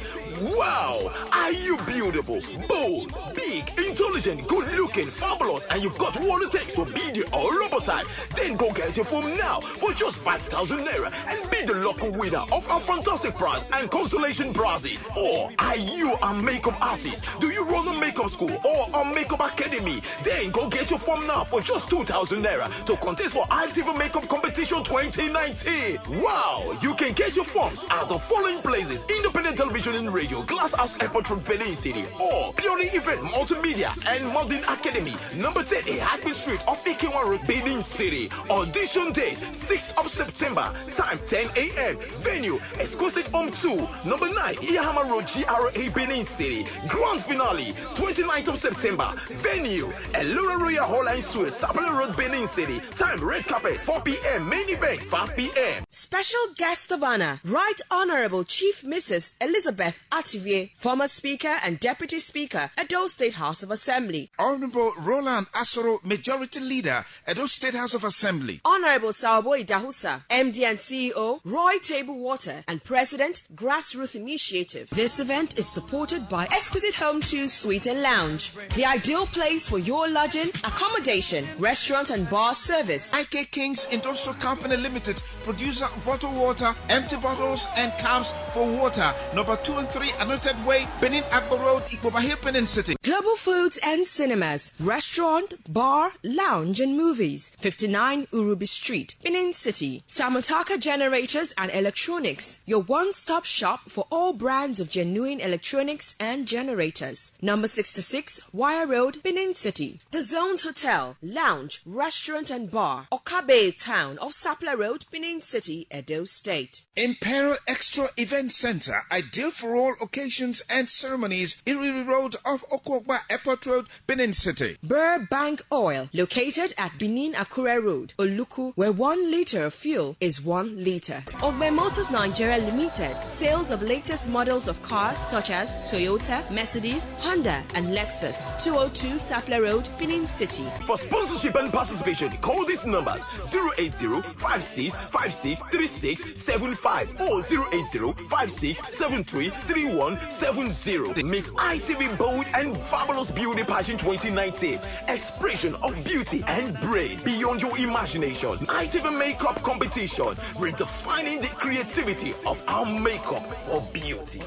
Wow! Are you beautiful, bold, big, intelligent, good-looking, fabulous, and you've got what it takes to be the Orobo type? Then go get your phone now for just 5,000 naira and be the local winner of a fantastic prize and consolation prizes. Or are you a makeup artist? Do you run a makeup school or a makeup academy? Then go get your form now for just 2,000 naira to contest for ITV Makeup Competition 2019. Wow! You can get your forms at the following places: Independent Television and Radio, Glass House Airport Road, Benin City, or Purely Event Multimedia and Modern Academy, number 10 Hackman Street off Ikenwa Road, Benin City. Audition date 6th of September, time 10 a.m. Venue Exquisite Home 2, number 9 Iyahama Road, GRA, Benin City. Grand finale 29th of September. Venue Elura Royal Hall and Suite, Sapele Road, Benin City. Time red carpet 4 p.m. Main event 5 p.m. Special guest of honor, Right Honorable Chief Mrs. Elizabeth Ativier, former Speaker and Deputy Speaker, Edo State House of Assembly. Honorable Roland Asoro, Majority Leader, Edo State House of Assembly. Honorable Saoboy Dahusa, MD and CEO, Roy Table Water, and President, Grassroots Initiative. This event is supported by Exquisite Home 2 Suite and Lounge, the ideal place for your lodging, accommodation, restaurant and bar service. IK Kings Industrial Company Limited, producer of bottled water, empty bottles and cans for water. Number 2 and 3 Anointed Way, Benin Agbo Road, Ikbobahir, Benin City. Global Foods and Cinemas, restaurant, bar, lounge and movies. 59 Urubi Street, Benin City. Samotaka Generators and Electronics, your one-stop shop for all brands of genuine electronics and generators. Number 66 Wire Road, Benin City. The Zones Hotel, Lounge, Restaurant and Bar, Okabe Town of Sapele Road, Benin City, Edo State. Imperial Extra Event Center, ideal for all occasions and ceremonies. Iriri Road off Okwokba Airport Road, Benin City. Burbank Oil, located at Benin Akure Road, Oluku, where 1 liter of fuel is 1 liter. Ogbe Motors Nigeria Limited, sales of latest models of cars such as Toyota, Mercedes, Honda, and Lexus. 202 Sapele Road, Benin City. For sponsorship and participation, call these numbers: 080-5656-3675 or 080-5673-3170. Miss ITV Bold and Fabulous Beauty Pageant 2019. Expression of beauty and brain beyond your imagination. ITV Makeup Competition, redefining the creativity of our makeup for beauty.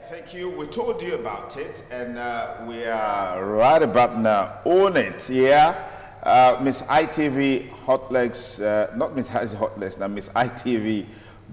Thank you. We told you about it, and we are right about now on it. Yeah, Miss ITV Hot Legs, not Miss Hot Legs, now Miss ITV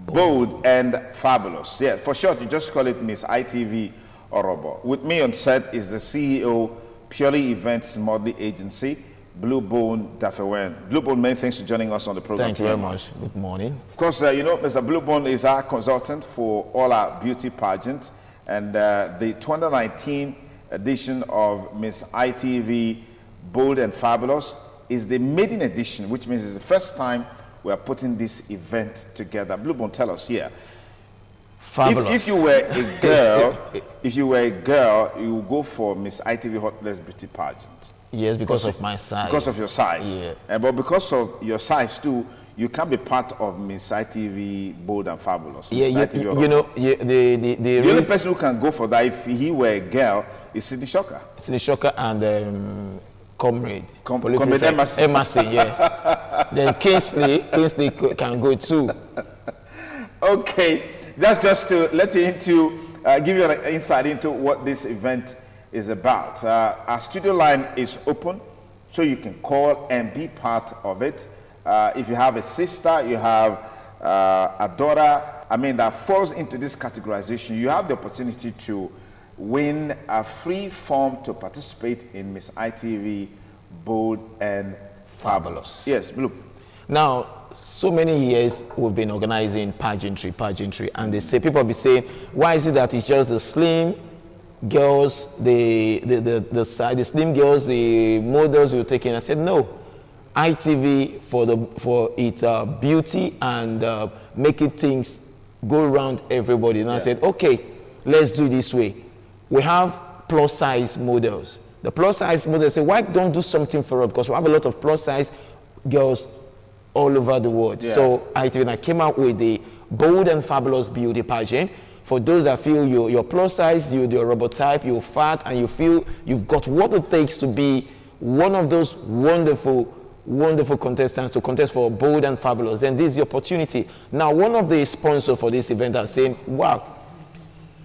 Bold and Fabulous. Yeah, for short, you just call it Miss ITV Orobo. With me on set is the CEO, Purely Events Modeling Agency, Blue Bone Dafewen. Blue Bone, many thanks for joining us on the program. Thank you very much. Good morning. Of course, you know, Mr. Blue Bone is our consultant for all our beauty pageants. And the 2019 edition of Miss ITV Bold and Fabulous is the maiden edition, which means it's the first time we are putting this event together. Blue Bone, tell us here. Fabulous. If you were a girl, you would go for Miss ITV Hot Legs Beauty Pageant. Yes, because of my size. Because of your size. Yeah. But because of your size too, you can be part of Miss ITV Bold and Fabulous. Yeah, you know, the only person who can go for that if he were a girl is Sidney Shocker. Sidney Shocker and Comrade. Comrade Emerson, yeah. Then Kingsley can go too. Okay, that's just to let you into, give you an insight into what this event is about. Our studio line is open, so you can call and be part of it. If you have a sister, you have a daughter, that falls into this categorization, you have the opportunity to win a free form to participate in Miss ITV Bold and Fabulous. Yes, Blue. Now, so many years we've been organizing pageantry, and they say, people be saying, why is it that it's just the slim girls, the slim girls, the models you're taking? I said, no. ITV for its beauty and making things go around everybody. And I said, okay, let's do it this way. We have plus size models. The plus size models say, why don't do something for us? Because we have a lot of plus size girls all over the world. Yeah. So ITV came out with the Bold and Fabulous Beauty Pageant. For those that feel you're plus size, you're robot type, you're fat, and you feel you've got what it takes to be one of those wonderful contestants to contest for Bold and Fabulous, then this is the opportunity. Now, one of the sponsors for this event are saying, wow,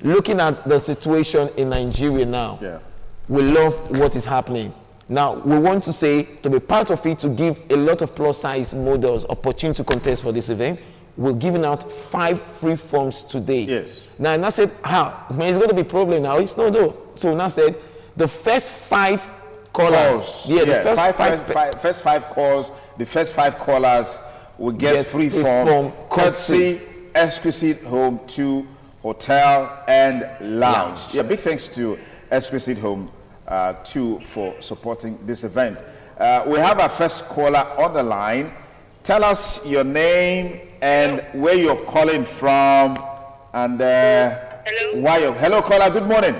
looking at the situation in Nigeria now, we love what is happening. Now, we want to say, to be part of it, to give a lot of plus-size models opportunity to contest for this event. We're giving out 5 free forms today. Yes. Now, I said, it's going to be a problem now. It's not though. So now said, the first 5 callers. The first 5 calls, the first 5 callers will get free form courtesy Exquisite Home 2 Hotel and Lounge. Yeah, big thanks to Exquisite Home 2 for supporting this event. We have our first caller on the line. Tell us your name and where you're calling from, and why you're... Hello, caller. Good morning.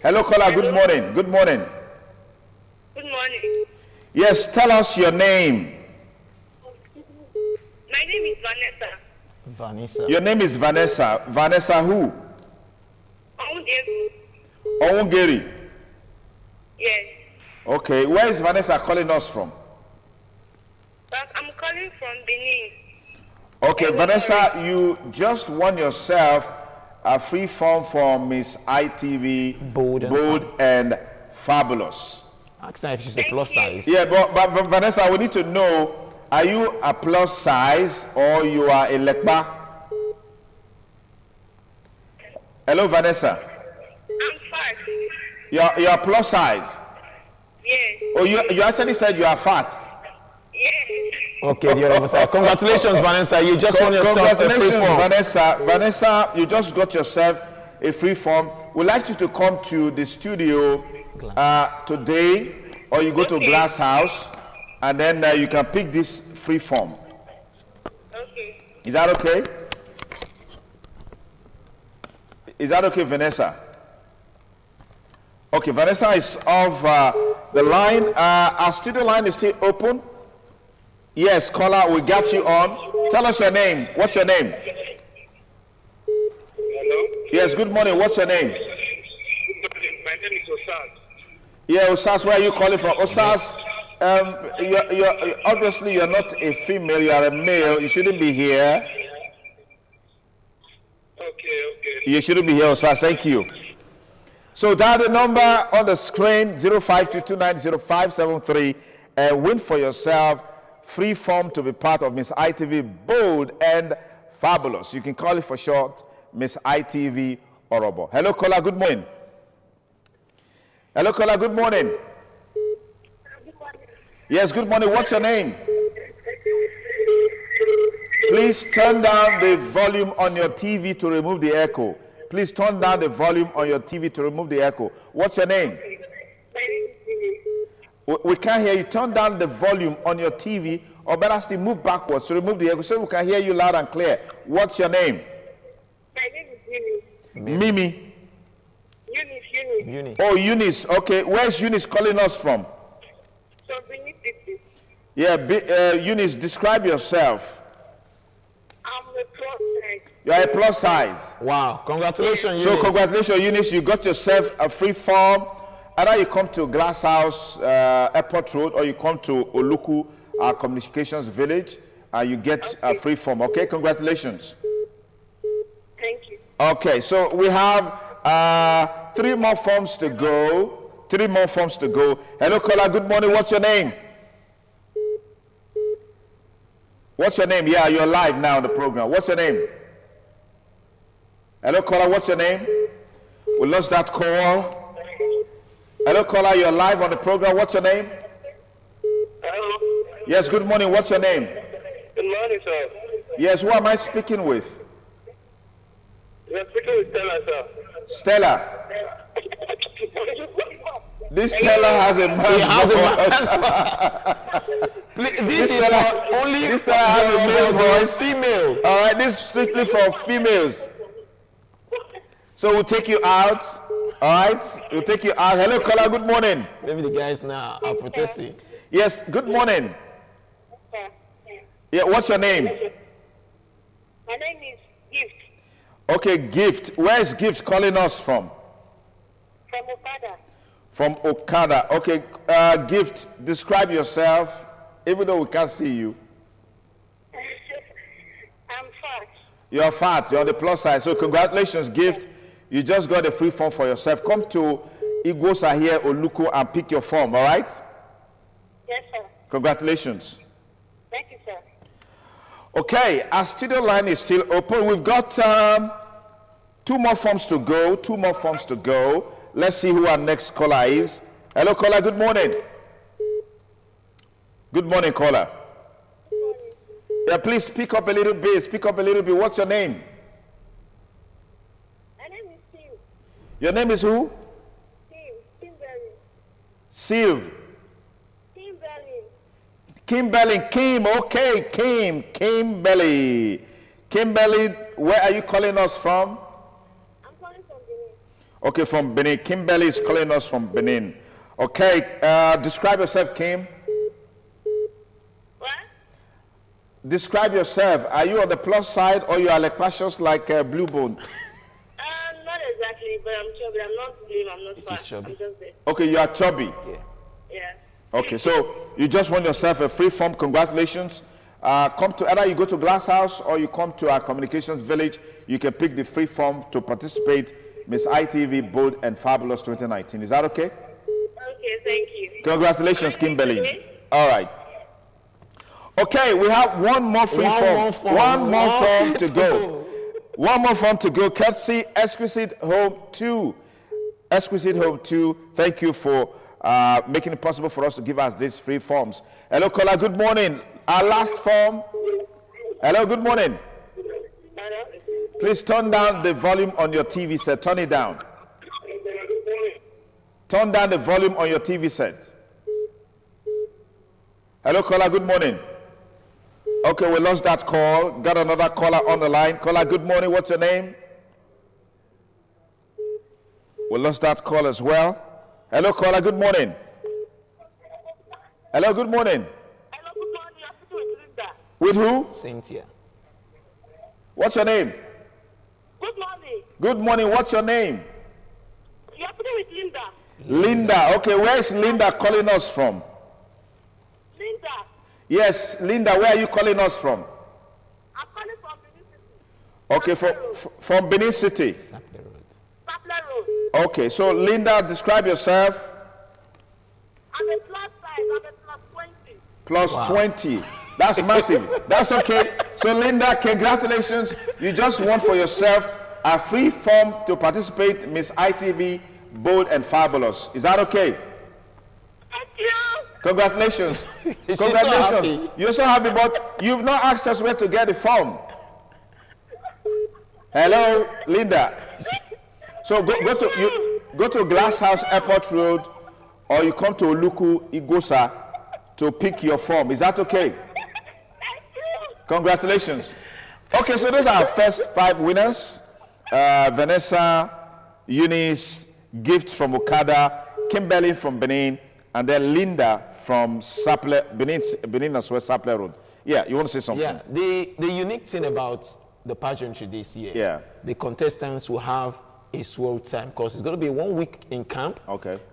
Hello, caller. Good morning. Good morning. Good morning. Yes, tell us your name. My name is Vanessa. Vanessa. Your name is Vanessa. Vanessa who? Owungeri. Yes. Okay, where is Vanessa calling us from? I'm calling from Benin. Okay, Vanessa, you just won yourself a free form for Miss ITV Bold and Fabulous. Ask her if she's a plus size. Yeah, but Vanessa, we need to know, are you a plus size or you are a lekba? Hello, Vanessa. I'm 5. You're plus size? Yes. Oh, you actually said you are fat? Yes. Okay, dear Vanessa. Congratulations, Vanessa. You just won yourself a free Congratulations, form. Vanessa. Vanessa, you just got yourself a free form. We'd like you to come to the studio today, or you go to Glass House, and then you can pick this free form. Okay. Is that okay? Is that okay, Vanessa? Okay, Vanessa is off the line. Our studio line is still open. Yes, caller, we got you on. Tell us your name. What's your name? Hello? Yes, good morning. What's your name? Good morning. My name is Osas. Yeah, Osas, where are you calling from? Osas, you're obviously you're not a female, you are a male. You shouldn't be here. Okay. You shouldn't be here, Osas. Thank you. So dial the number on the screen, 0522900573, and win for yourself free form to be part of Miss ITV Bold and Fabulous. You can call it for short, Miss ITV Orobo. Hello, caller. Good morning. Hello, caller. Good morning. Yes, good morning. What's your name? Please turn down the volume on your TV to remove the echo. Please turn down the volume on your TV to remove the echo. What's your name? We can't hear you. Turn down the volume on your TV, or better still move backwards to remove the echo so we can hear you loud and clear. What's your name? My name is Eunice. Mimi. Eunice. Oh, Eunice. Okay, where's Eunice calling us from? So Benin City. Yeah, Eunice, describe yourself. I'm a plus size. You are a plus size. Wow, congratulations, Eunice. So congratulations, Eunice. You got yourself a free form. Either you come to Glass House, Airport Road, or you come to Oluku Communications Village, and you get a free form. Okay, congratulations. Thank you. Okay, so we have 3 more forms to go. 3 more forms to go. Hello, caller. Good morning. What's your name? What's your name? Yeah, you're live now on the program. What's your name? Hello, caller. What's your name? We lost that call. Hello, caller. You're live on the program. What's your name? Hello. Yes, good morning. What's your name? Good morning, sir. Yes, who am I speaking with? You're speaking with Stella, sir. Stella. This Stella has a man's voice. This Stella has a male voice. Female. All right, this is strictly for females. So we'll take you out. All right, we'll take you out. Hello, caller. Good morning. Maybe the guys now are protesting. Yes, good morning. Yeah, what's your name? My name is Gift Okay, Gift. Where is Gift calling us from? from Okada. From Okada. Okay, Gift, describe yourself, even though we can't see you. I'm fat. You're fat, you're on the plus side. So congratulations, Gift. You just got a free form for yourself. Come to Igosa here, Oluku, and pick your form, all right? Yes, sir. Congratulations. Thank you, sir. Okay, our studio line is still open. We've got 2 more forms to go. 2 more forms to go. Let's see who our next caller is. Hello, caller. Good morning. Good morning, caller. Yeah, please speak up a little bit. Speak up a little bit. What's your name? My name is Steve. Your name is who? Kimberly. Sylv. Kimberly. Kimberly. Kim. Okay, Kimberly. Kimberly, where are you calling us from? I'm calling from Benin. Okay, from Benin. Kimberly is calling us from Benin. Okay, describe yourself, Kim. What? Describe yourself. Are you on the plus side or you are like precious like Blue Bone? Not exactly, but I'm chubby. I'm not slim. I'm not fat. I'm just there. Okay, you are chubby. Yeah. Okay, so you just won yourself a free form. Congratulations. Come to either you go to Glass House or you come to our communications village. You can pick the free form to participate. Miss ITV Bold and Fabulous 2019. Is that okay? Okay, thank you. Congratulations, Kimberly. All right. Okay, we have one more free form. One more form to go. One more form to go. Courtesy Exquisite Home 2. Exquisite Home 2. Thank you for making it possible for us to give us these free forms. Hello, caller. Good morning. Our last form. Hello, good morning. Please turn down the volume on your TV set. Turn it down. Turn down the volume on your TV set. Hello, caller. Good morning. Okay, we lost that call. Got another caller on the line. Caller, good morning. What's your name? We lost that call as well. Hello, caller. Good morning. Hello, good morning. Hello, good morning. You're speaking with Linda. With who? Cynthia. What's your name? Good morning. Good morning. What's your name? You're speaking with Linda. Linda. Okay, where is Linda calling us from? Linda. Yes, Linda, where are you calling us from? I'm calling from Benin City. Okay, from Benin City. Sapler Road. Okay, so Linda, describe yourself. I'm a plus size. I'm a plus 20. Plus 20. That's massive. That's okay. So Linda, congratulations. You just won for yourself a free form to participate in Miss ITV Bold and Fabulous. Is that okay? Thank you. Congratulations. Congratulations. You're so happy, but you've not asked us where to get the form. Hello, Linda. So go to Glass House Airport Road, or you come to Oluku Igosa to pick your form. Is that okay? Congratulations. Okay, so those are our first 5 winners. Vanessa, Eunice, Gift from Okada, Kimberly from Benin, and then Linda from Benin as well, Sapler Road. Yeah, you want to say something? Yeah, the unique thing about the pageantry this year, the contestants will have a swell time because it's going to be 1 week in camp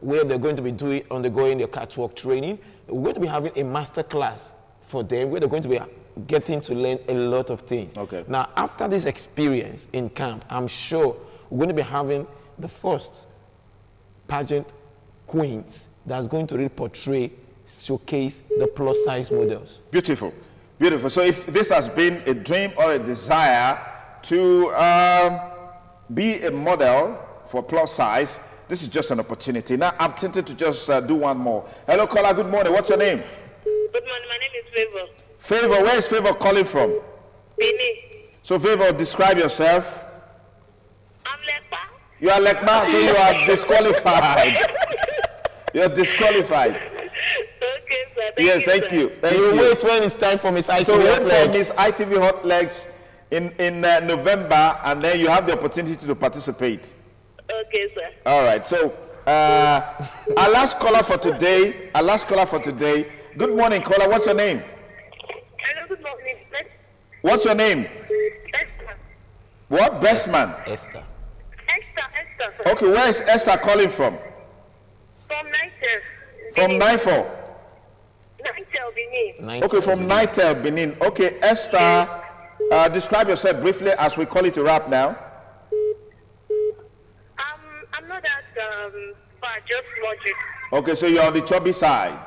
where they're going to be undergoing their catwalk training. We're going to be having a master class for them where they're going to be getting to learn a lot of things. Now, after this experience in camp, I'm sure we're going to be having the first pageant queens that's going to really portray, showcase the plus size models. Beautiful, beautiful. So if this has been a dream or a desire to be a model for plus size, this is just an opportunity. Now I'm tempted to just do one more. Hello, caller. Good morning. What's your name? Good morning. My name is Favor. Favor. Where is Favor calling from? Benin. So Favor, describe yourself. I'm Lekpa. You are Lekpa, so you are disqualified. You're disqualified. Okay, sir. Yes, thank you. Thank you. you. Wait when it's time for Miss ITV So wait Hot Leg. for Miss ITV Hot Legs in November, and then you have the opportunity to participate. Okay, sir. All right. So Our last caller for today. Good morning, caller. What's your name? Hello, good morning. What's your name? Esther. What? Bestman. Esther. Esther. Okay, where is Esther calling from? From Nitel. From Nitel. Nitel, Benin. Okay, from Nitel, Benin. Okay, Esther, describe yourself briefly as we call it a wrap now. I'm not that far, just logic. Okay, so you're on the chubby side.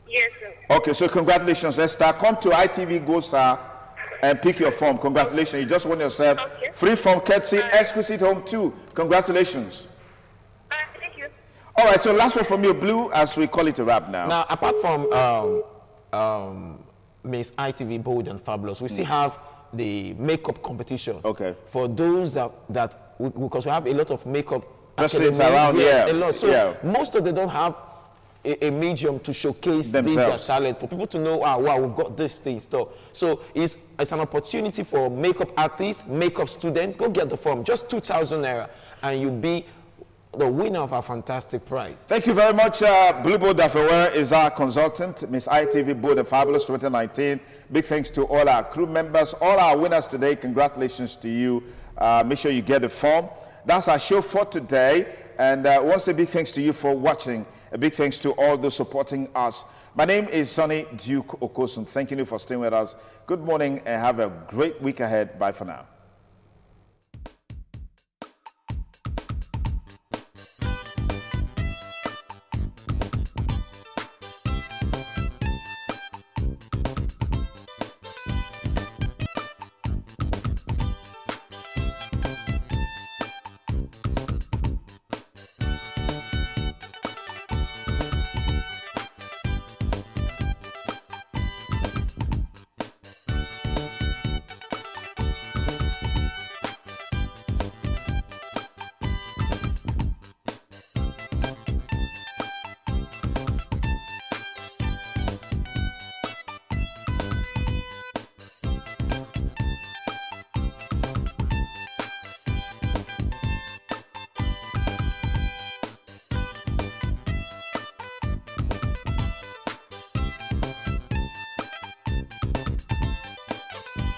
Yes, sir. Okay, so congratulations, Esther. Come to ITV Go, sir, and pick your form. Congratulations. You just won yourself free form courtesy, exquisite home too. Congratulations. Thank you. All right, so last one from you, Blue, as we call it a wrap now. Now, apart from Miss ITV Bold and Fabulous, we still have the makeup competition. Okay. For those because we have a lot of makeup persons around here. A lot. So most of them don't have a medium to showcase their talent, for people to know, wow, we've got this thing in store. So it's an opportunity for makeup artists, makeup students. Go get the form, just 2,000 naira, and you'll be the winner of our fantastic prize. Thank you very much. Blue Bold Dafewer is our consultant, Miss ITV Bold and Fabulous 2019. Big thanks to all our crew members, all our winners today. Congratulations to you. Make sure you get the form. That's our show for today. And once a big thanks to you for watching. A big thanks to all those supporting us. My name is Sonny Duke Okosun. Thanking you for staying with us. Good morning and have a great week ahead. Bye for now.